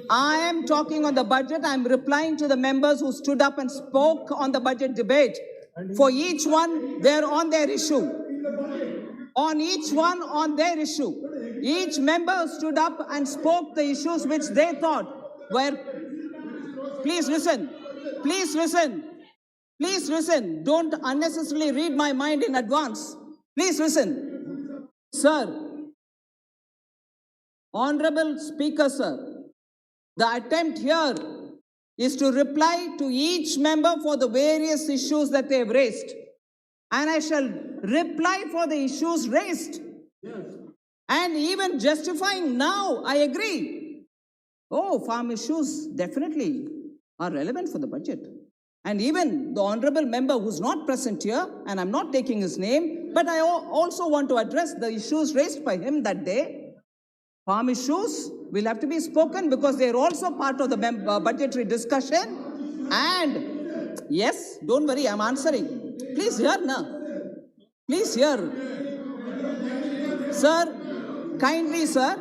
I am talking on the budget. I'm replying to the members who stood up and spoke on the budget debate. For each one, they're on their issue. On each one, on their issue. Each member stood up and spoke the issues which they thought were. Please listen. Please listen. Please listen. Don't unnecessarily read my mind in advance. Please listen. Sir, Honorable Speaker, sir, the attempt here is to reply to each member for the various issues that they have raised. And I shall reply for the issues raised. And even justifying now, I agree. Oh, farm issues definitely are relevant for the budget. And even the honorable member who's not present here, and I'm not taking his name, but I also want to address the issues raised by him that day. Farm issues will have to be spoken because they're also part of the budgetary discussion. And yes, don't worry, I'm answering. Please hear now. Please hear. Sir, kindly, sir,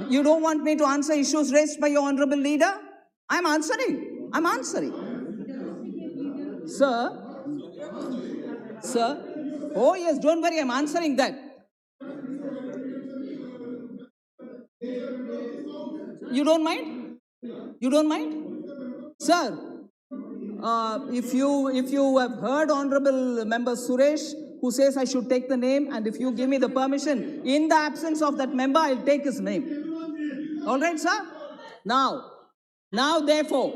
you don't want me to answer issues raised by your honorable leader? I'm answering. I'm answering. Sir, oh yes, don't worry, I'm answering that. You don't mind? You don't mind? Sir, if you have heard Honorable Member Suresh, who says I should take the name, and if you give me the permission, in the absence of that member, I'll take his name. All right, sir? Now, therefore,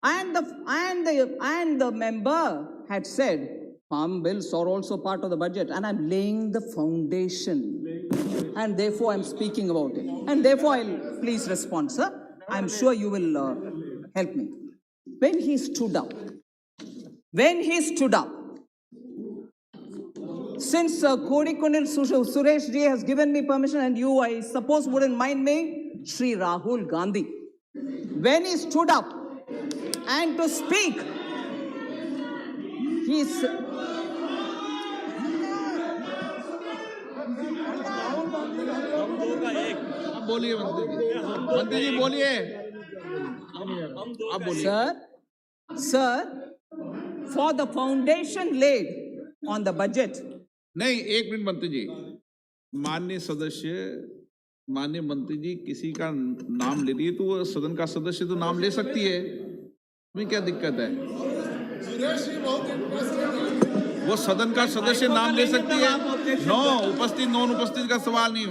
and the member had said, farm bills are also part of the budget, and I'm laying the foundation. And therefore, I'm speaking about it. And therefore, I'll please respond, sir. I'm sure you will help me. When he stood up, since Kodikonil Suresh ji has given me permission, and you, I suppose, wouldn't mind me, Shri Rahul Gandhi, when he stood up and to speak, he's. बोलिए मंत्री जी बोलिए आप बोलिए Sir, for the foundation laid on the budget. नहीं, एक minute मंत्री जी, माननीय सदस्य, माननीय मंत्री जी किसी का नाम ले रही है तो वो सदन का सदस्य तो नाम ले सकती है, तुम्हें क्या दिक्कत है? वो सदन का सदस्य नाम ले सकती है। उपस्थित नॉन उपस्थित का सवाल नहीं,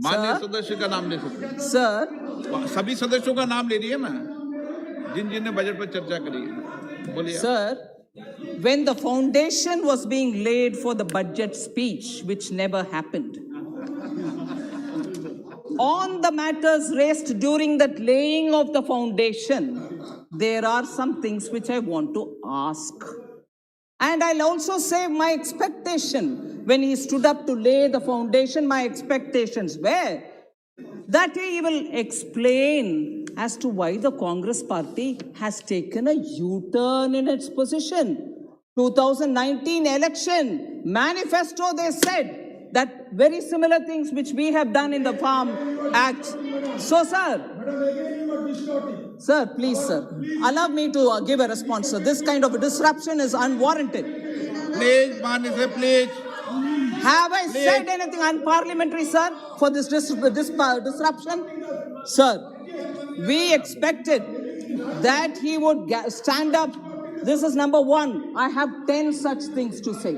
माननीय सदस्य का नाम ले सकते हैं। सर, सभी सदस्यों का नाम ले रही है ना, जिन ने बजट पर चर्चा करी। बोलिए sir, when the foundation was being laid for the budget speech, which never happened, on the matters raised during that laying of the foundation, there are some things which I want to ask. And I'll also say my expectation, when he stood up to lay the foundation, my expectations were that he will explain as to why the Congress party has taken a U-turn in its position. 2019 election manifesto, they said that very similar things which we have done in the Farm Act. So, sir, please, sir, allow me to give a response, sir. This kind of a disruption is unwarranted. Please, Mani, please. Have I said anything unparliamentary, sir, for this disruption? Sir, we expected that he would stand up. This is number one. I have 10 such things to say.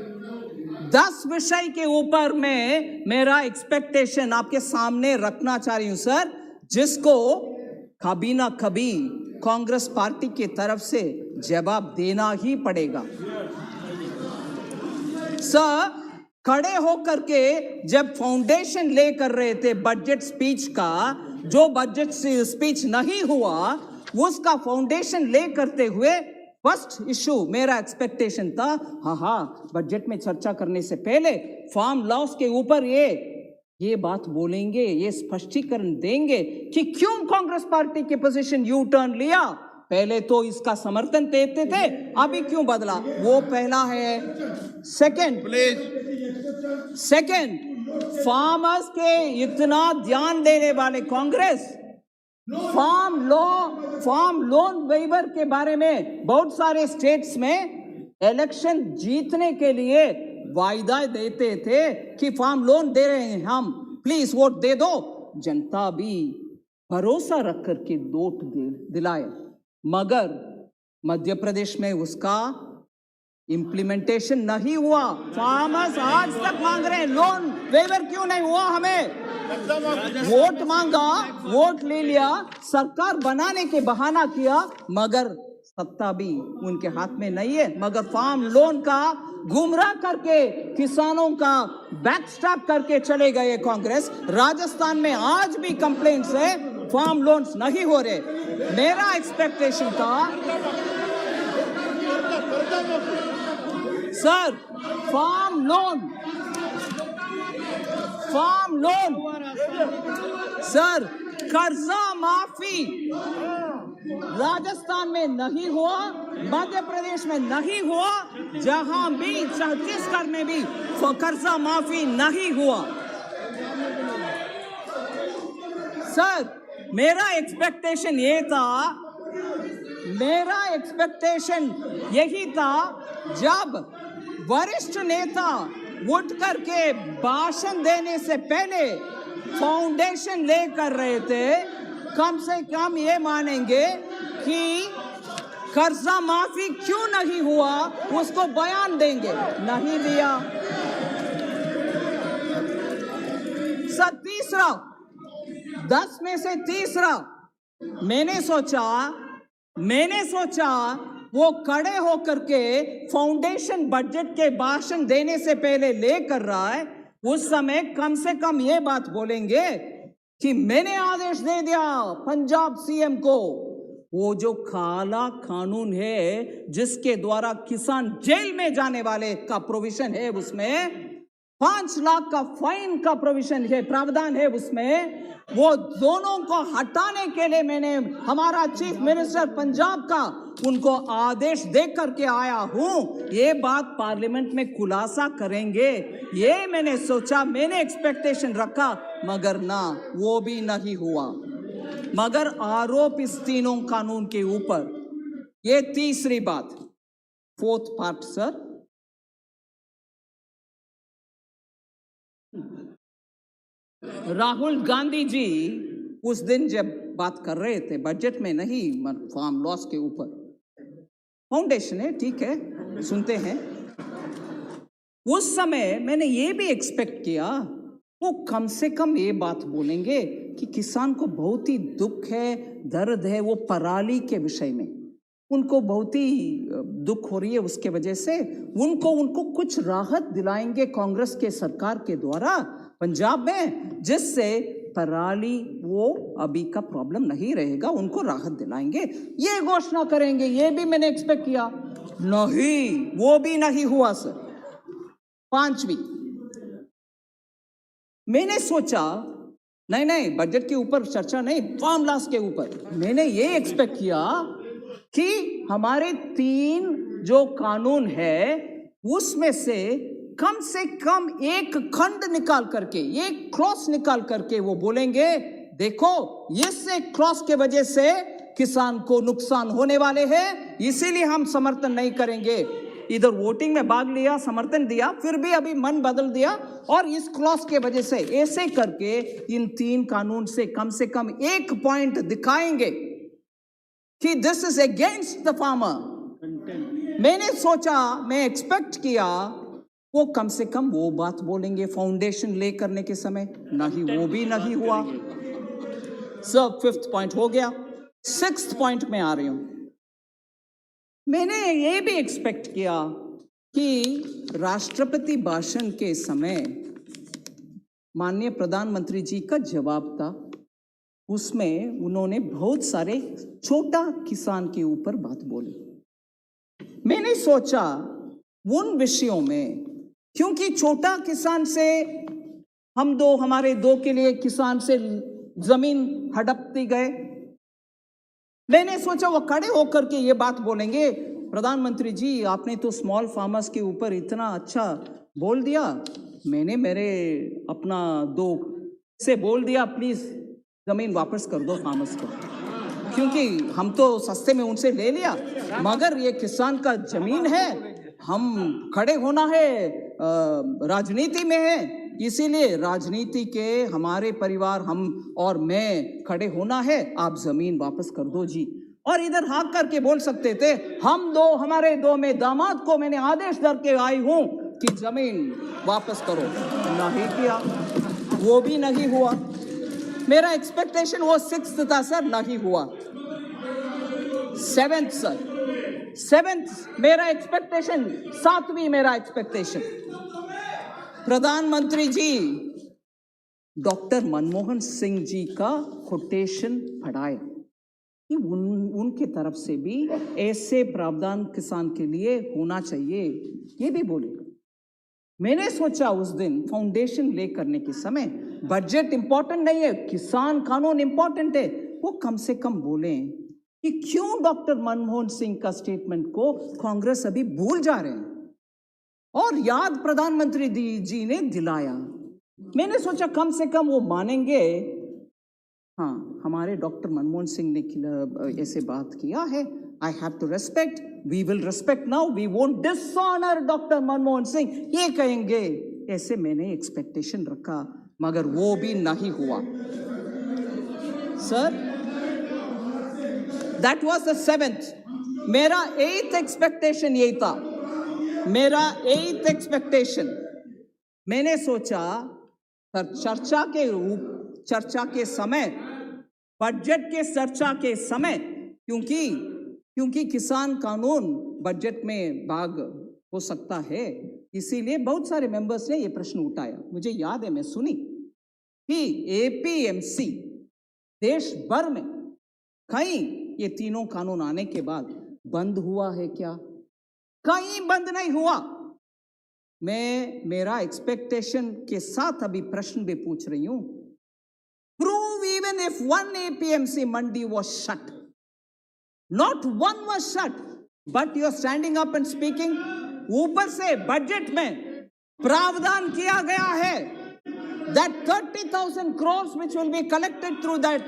10 विषय के ऊपर मैं मेरा expectation आपके सामने रखना चाह रही हूं, सर, जिसको कभी ना कभी कांग्रेस पार्टी की तरफ से जवाब देना ही पड़ेगा। सर, खड़े होकर के जब फाउंडेशन ले कर रहे थे बजट स्पीच का, जो बजट स्पीच नहीं हुआ उसका फाउंडेशन ले करते हुए फर्स्ट इशू मेरा एक्सपेक्टेशन था, हाँ बजट में चर्चा करने से पहले फार्म लॉस के ऊपर ये बात बोलेंगे, ये स्पष्टीकरण देंगे कि क्यों कांग्रेस पार्टी की पोजीशन यू टर्न लिया। पहले तो इसका समर्थन देते थे, अभी क्यों बदला, वो पहला है। सेकंड, फार्मर्स के इतना ध्यान देने वाले कांग्रेस फार्म लोन वेवर के बारे में बहुत सारे स्टेट्स में इलेक्शन जीतने के लिए वायदा देते थे कि फार्म लोन दे रहे हैं हम, प्लीज वोट दे दो। जनता भी भरोसा रख करके वोट दिलाए, मगर मध्य प्रदेश में उसका इम्प्लीमेंटेशन नहीं हुआ। फार्मर्स आज तक मांग रहे हैं लोन वेवर, क्यों नहीं हुआ? हमें वोट मांगा, वोट ले लिया, सरकार बनाने के बहाना किया, मगर सत्ता भी उनके हाथ में नहीं है। मगर फार्म लोन का गुमराह करके किसानों का बैकस्टैप करके चले गए कांग्रेस। राजस्थान में आज भी कंप्लेंट्स है, फार्म लोन्स नहीं हो रहे। मेरा एक्सपेक्टेशन था सर फार्म लोन सर कर्जा माफी राजस्थान में नहीं हुआ, मध्य प्रदेश में नहीं हुआ, जहां भी छत्तीसगढ़ में भी कर्जा माफी नहीं हुआ। सर मेरा एक्सपेक्टेशन यही था जब वरिष्ठ नेता उठ करके भाषण देने से पहले फाउंडेशन ले कर रहे थे, कम से कम ये मानेंगे कि कर्जा माफी क्यों नहीं हुआ उसको बयान देंगे, नहीं दिया। सर तीसरा, 10 में से तीसरा, मैंने सोचा वो खड़े होकर के फाउंडेशन बजट के भाषण देने से पहले ले कर रहा है, उस समय कम से कम ये बात बोलेंगे कि मैंने आदेश दे दिया पंजाब सीएम को, वो जो काला कानून है जिसके द्वारा किसान जेल में जाने वाले का प्रोविजन है, उसमें 5 लाख का फाइन का प्रोविजन है, प्रावधान है उसमें, वो दोनों को हटाने के लिए मैंने हमारा चीफ मिनिस्टर पंजाब का उनको आदेश दे करके आया हूं। ये बात पार्लियामेंट में खुलासा करेंगे, ये मैंने सोचा, मैंने एक्सपेक्टेशन रखा, मगर ना, वो भी नहीं हुआ। मगर आरोप इस तीनों कानून के ऊपर। ये तीसरी बात, fourth part sir, Rahul Gandhi ji उस दिन जब बात कर रहे थे बजट में नहीं, फार्म लॉस के ऊपर, फाउंडेशन है ठीक है, सुनते हैं, उस समय मैंने ये भी एक्सपेक्ट किया वो कम से कम ये बात बोलेंगे कि किसान को बहुत ही दुख है, दर्द है, वो पराली के विषय में उनको बहुत ही दुख हो रही है, उसके वजह से उनको कुछ राहत दिलाएंगे कांग्रेस के सरकार के द्वारा पंजाब में, जिससे पराली वो अभी का प्रॉब्लम नहीं रहेगा, उनको राहत दिलाएंगे, ये घोषणा करेंगे। ये भी मैंने एक्सपेक्ट किया, नहीं, वो भी नहीं हुआ सर। पांचवी, मैंने सोचा नहीं बजट के ऊपर चर्चा नहीं, फार्म लॉस के ऊपर मैंने ये एक्सपेक्ट किया कि हमारे 3 जो कानून है उसमें से कम एक खंड निकाल करके, एक क्लॉज निकाल करके वो बोलेंगे देखो इससे क्लॉज के वजह से किसान को नुकसान होने वाले हैं, इसीलिए हम समर्थन नहीं करेंगे। इधर वोटिंग में भाग लिया, समर्थन दिया, फिर भी अभी मन बदल दिया और इस क्लॉज के वजह से, ऐसे करके इन 3 कानून से कम एक पॉइंट दिखाएंगे कि this is against the farmer. मैंने सोचा, मैं एक्सपेक्ट किया वो कम से कम वो बात बोलेंगे फाउंडेशन ले करने के समय, नहीं, वो भी नहीं हुआ। सब 5th पॉइंट हो गया। 6th पॉइंट में आ रही हूं। मैंने ये भी एक्सपेक्ट किया कि राष्ट्रपति भाषण के समय माननीय प्रधानमंत्री जी का जवाब था, उसमें उन्होंने बहुत सारे छोटा किसान के ऊपर बात बोली। मैंने सोचा उन विषयों में, क्योंकि छोटा किसान से हमारे दो के लिए किसान से जमीन हड़पती गए, मैंने सोचा वो खड़े होकर के ये बात बोलेंगे, प्रधानमंत्री जी आपने तो स्मॉल फार्मर्स के ऊपर इतना अच्छा बोल दिया, मैंने मेरे अपना दो से बोल दिया प्लीज जमीन वापस कर दो फार्मर्स को, क्योंकि हम तो सस्ते में उनसे ले लिया, मगर ये किसान का जमीन है, हम खड़े होना है, राजनीति में है, इसीलिए राजनीति के हमारे परिवार हम और मैं खड़े होना है, आप जमीन वापस कर दो जी। और इधर हाँक करके बोल सकते थे हमारे दो में दामाद को मैंने आदेश दर के आई हूं कि जमीन वापस करो, नहीं किया, वो भी नहीं हुआ। मेरा एक्सपेक्टेशन वो 6th था सर, नहीं हुआ। 7th सर, 7th मेरा एक्सपेक्टेशन, 7वीं मेरा एक्सपेक्टेशन, प्रधानमंत्री जी डॉक्टर मनमोहन सिंह जी का कोटेशन पढ़ाया कि उनके तरफ से भी ऐसे प्रावधान किसान के लिए होना चाहिए, ये भी बोले। मैंने सोचा उस दिन फाउंडेशन ले करने के समय बजट इंपॉर्टेंट नहीं है, किसान कानून इंपॉर्टेंट है, वो कम से कम बोले कि क्यों डॉक्टर मनमोहन सिंह का स्टेटमेंट को कांग्रेस अभी भूल जा रहे हैं, और याद प्रधानमंत्री जी ने दिलाया। मैंने सोचा कम से कम वो मानेंगे, हाँ हमारे डॉक्टर मनमोहन सिंह ने ऐसे बात किया है, I have to respect, we will respect now, we won't dishonour doctor Manmohan Singh, ये कहेंगे, ऐसे मैंने एक्सपेक्टेशन रखा, मगर वो भी नहीं हुआ sir. That was the 7th। मेरा 8th एक्सपेक्टेशन यही था, मेरा 8th एक्सपेक्टेशन, मैंने सोचा चर्चा के समय, बजट के चर्चा के समय, क्योंकि किसान कानून बजट में भाग हो सकता है, इसीलिए बहुत सारे मेंबर्स ने ये प्रश्न उठाया। मुझे याद है मैं सुनी कि एपीएमसी देश भर में कहीं ये तीनों कानून आने के बाद बंद हुआ है क्या? कहीं बंद नहीं हुआ। मैं मेरा एक्सपेक्टेशन के साथ अभी प्रश्न भी पूछ रही हूं, prove even if one APMC mandi was shut, not one was shut, but you're standing up and speaking, ऊपर से बजट में प्रावधान किया गया है that 30,000 crores which will be collected through that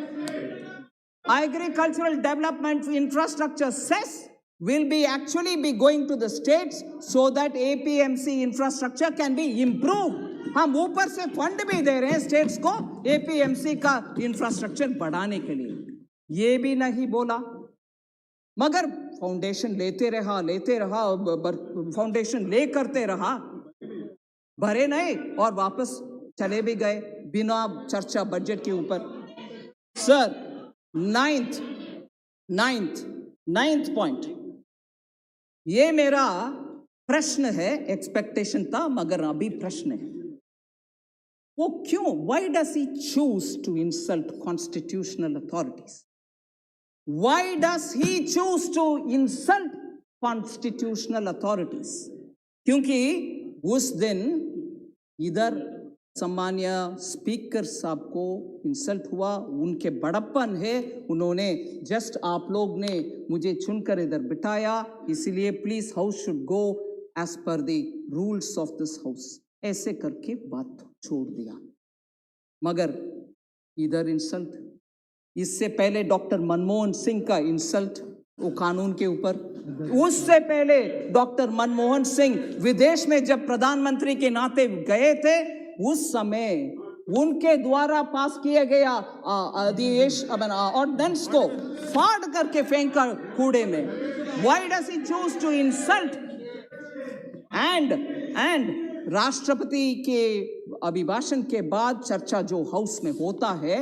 agricultural development infrastructure cess will be actually be going to the states so that APMC infrastructure can be improved. हम ऊपर से फंड भी दे रहे हैं स्टेट्स को APMC का इंफ्रास्ट्रक्चर बढ़ाने के लिए, ये भी नहीं बोला, मगर फाउंडेशन लेते रहा, फाउंडेशन ले करते रहा, भरे नहीं और वापस चले भी गए बिना चर्चा बजट के ऊपर। सर, 9th पॉइंट, ये मेरा प्रश्न है, एक्सपेक्टेशन था मगर अभी प्रश्न है, वो क्यों, why does he choose to insult constitutional authorities? Why does he choose to insult constitutional authorities? क्योंकि उस दिन इधर सम्मान्य स्पीकर साहब को इंसल्ट हुआ, उनके बड़प्पन है, उन्होंने जस्ट आप लोग ने मुझे चुनकर इधर बिठाया, इसलिए please house should go as per the rules of this house, ऐसे करके बात छोड़ दिया। मगर इधर इंसल्ट, इससे पहले डॉक्टर मनमोहन सिंह का इंसल्ट वो कानून के ऊपर, उससे पहले डॉक्टर मनमोहन सिंह विदेश में जब प्रधानमंत्री के नाते गए थे, उस समय उनके द्वारा पास किए गया ऑर्डिनेंस को फाड़ करके फेंका कूड़े में। Why does he choose to insult? And राष्ट्रपति के अभिभाषण के बाद चर्चा जो हाउस में होता है,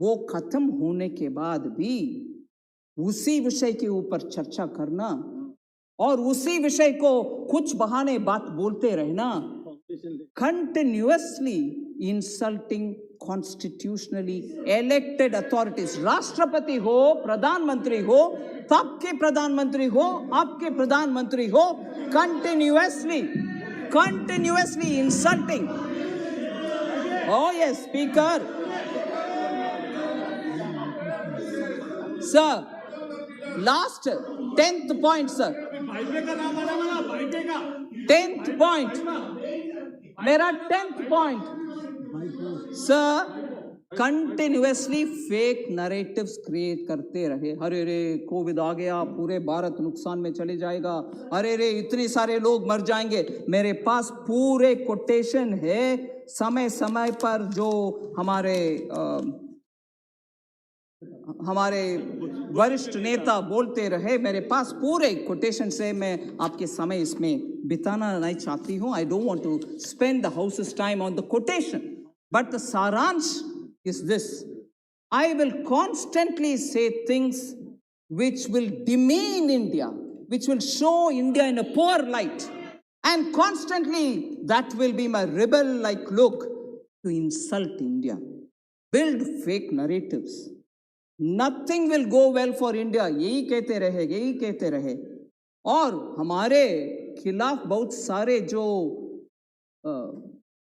वो खत्म होने के बाद भी उसी विषय के ऊपर चर्चा करना और उसी विषय को कुछ बहाने बात बोलते रहना, continuously insulting constitutionally elected authorities, राष्ट्रपति हो, प्रधानमंत्री हो, तब के प्रधानमंत्री हो, आपके प्रधानमंत्री हो, continuously insulting. Oh yes, Speaker. Sir, last 10th point, sir. 10th point. मेरा 10th point. Sir, continuously fake narratives create करते रहे. अरे रे कोविड आ गया, पूरे भारत नुकसान में चले जाएगा, अरे रे इतने सारे लोग मर जाएंगे. मेरे पास पूरे कोटेशन है, समय समय पर जो हमारे वरिष्ठ नेता बोलते रहे, मेरे पास पूरे कोटेशन से. मैं आपके समय इसमें बिताना नहीं चाहती हूँ. I don't want to spend the house's time on the quotation, but the सारांश is this: I will constantly say things which will demean India, which will show India in a poor light, and constantly that will be my rebel-like look to insult India, build fake narratives. Nothing will go well for India. यही कहते रहे. और हमारे खिलाफ बहुत सारे जो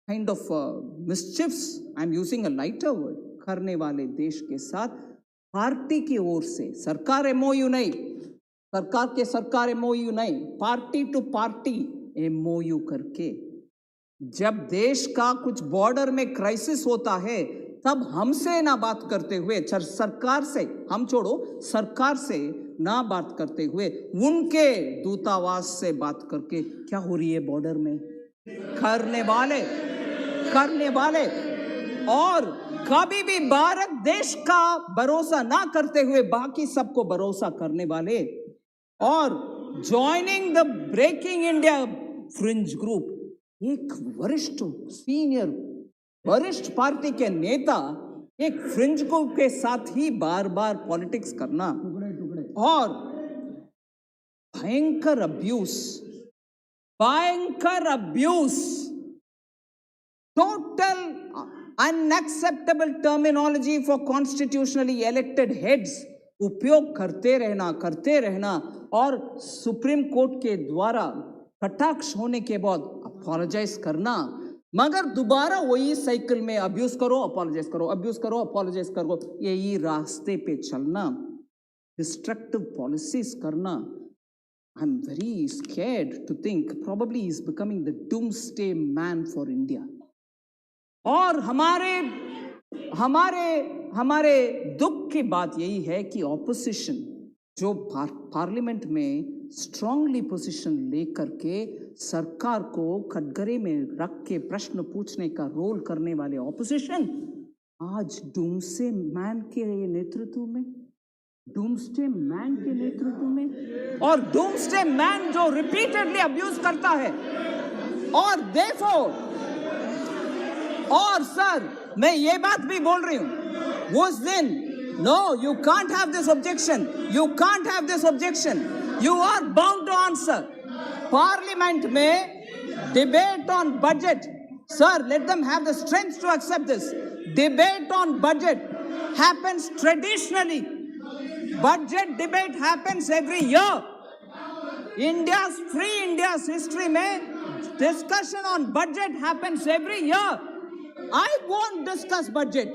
kind of mischiefs, I'm using a lighter word, करने वाले देश के साथ पार्टी की ओर से, सरकार MOU नहीं, सरकार MOU नहीं, पार्टी टू पार्टी MOU करके, जब देश का कुछ बॉर्डर में क्राइसिस होता है तब हमसे ना बात करते हुए, सरकार से हम छोड़ो, सरकार से ना बात करते हुए उनके दूतावास से बात करके क्या हो रही है बॉर्डर में, करने वाले और कभी भी भारत देश का भरोसा ना करते हुए बाकी सबको भरोसा करने वाले, और joining the breaking India fringe group. एक वरिष्ठ पार्टी के नेता एक फ्रिंज ग्रुप के साथ ही बार बार पॉलिटिक्स करना और भयंकर abuse, total unacceptable terminology for constitutionally elected heads उपयोग करते रहना और सुप्रीम कोर्ट के द्वारा कटाक्ष होने के बाद अपोलोजाइज करना, मगर दोबारा वही साइकिल में अब्यूज करो, अपोलोजाइज करो, यही रास्ते पे चलना, डिस्ट्रक्टिव पॉलिसीज करना. I'm very scared to think probably he's becoming the doomsday man for India. और हमारे दुख की बात यही है कि ऑपोजिशन जो पार्लियामेंट में स्ट्रांगली पोजीशन लेकर के सरकार को कटघरे में रख के प्रश्न पूछने का रोल करने वाले ऑपोजिशन आज डूम्सडे मैन के नेतृत्व में और डूम्सडे मैन जो रिपीटेडली अब्यूज करता है. और देयरफॉर, और सर मैं ये बात भी बोल रही हूं उस दिन, no you can't have this objection, you are bound to answer. Parliament में debate on budget, sir let them have the strength to accept this. Debate on budget happens traditionally. Budget debate happens every year. India's history में discussion on budget happens every year. I won't discuss budget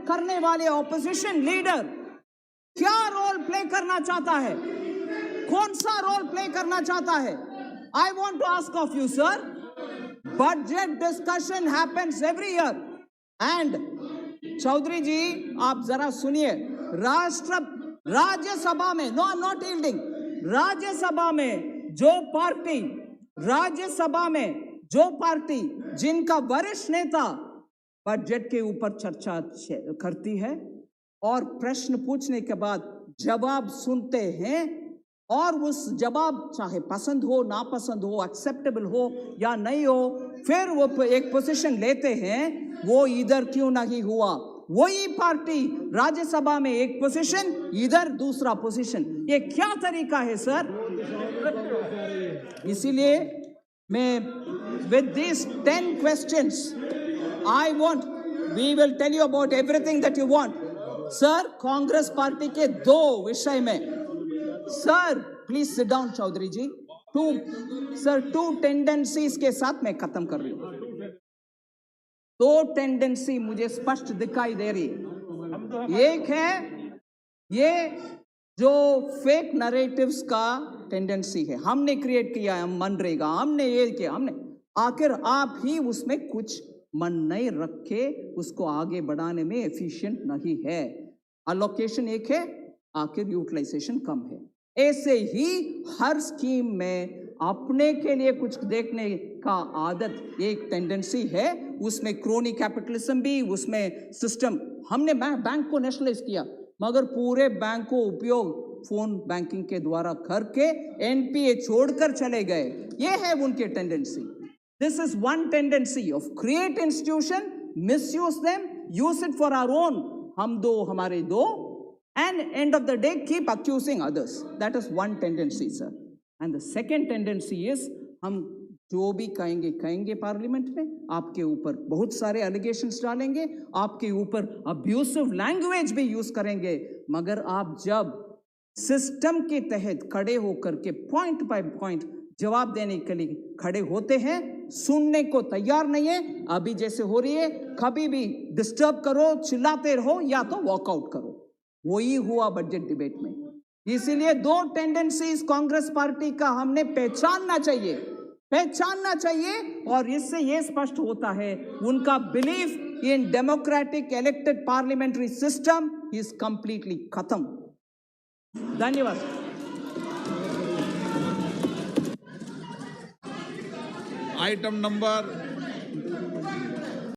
करने वाले opposition leader क्या role play करना चाहता है, कौन सा role play करना चाहता है. I want to ask of you, sir, budget discussion happens every year. And Chaudhary जी आप जरा सुनिए, राज्यसभा में, no I am not yielding, Rajya Sabha में जो पार्टी जिनका वरिष्ठ नेता बजट के ऊपर चर्चा करती है और प्रश्न पूछने के बाद जवाब सुनते हैं और उस जवाब चाहे पसंद हो, नापसंद हो, एक्सेप्टेबल हो या नहीं हो, फिर वो एक पोजीशन लेते हैं, वो इधर क्यों नहीं हुआ, वही पार्टी राज्यसभा में एक पोजीशन, इधर दूसरा पोजीशन। ये क्या तरीका है सर? इसीलिए मैं with these 10 questions I want, we will tell you about everything that you want. Sir, Congress party के 2 विषय में, sir please sit down Chaudhary ji, 2 tendencies के साथ मैं खत्म कर रही हूं। 2 टेंडेंसी मुझे स्पष्ट दिखाई दे रही है। एक है ये जो फेक नरेटिव्स का टेंडेंसी है, हमने क्रिएट किया है, हम मनरेगा, हमने ये किया, हमने, आखिर आप ही उसमें कुछ मन नहीं रखे, उसको आगे बढ़ाने में एफिशिएंट नहीं है। अलोकेशन एक है, आखिर यूटिलाइजेशन कम है। ऐसे ही हर स्कीम में अपने के लिए कुछ देखने का आदत एक टेंडेंसी है, उसमें क्रोनी कैपिटलिज्म भी, उसमें सिस्टम, हमने बैंक को नेशनलाइज किया मगर पूरे बैंक को उपयोग फोन बैंकिंग के द्वारा करके एनपीए छोड़कर चले गए। ये है उनकी tendency. This is one tendency of create institution, misuse them, use it for our own, हम दो हमारे दो, and end of the day keep accusing others. That is one tendency, sir. And the second tendency is हम जो भी कहेंगे parliament में, आपके ऊपर बहुत सारे एलिगेशंस डालेंगे, आपके ऊपर अब्यूसिव लैंग्वेज भी यूज करेंगे, मगर आप जब सिस्टम के तहत खड़े होकर के पॉइंट बाय पॉइंट जवाब देने के लिए खड़े होते हैं, सुनने को तैयार नहीं है। अभी जैसे हो रही है, कभी भी डिस्टर्ब करो, चिल्लाते रहो या तो वॉकआउट करो, वही हुआ बजट डिबेट में। इसीलिए 2 टेंडेंसीज कांग्रेस पार्टी का हमने पहचानना चाहिए और इससे यह स्पष्ट होता है उनका belief in democratic elected parliamentary system is completely खत्म। धन्यवाद। Item number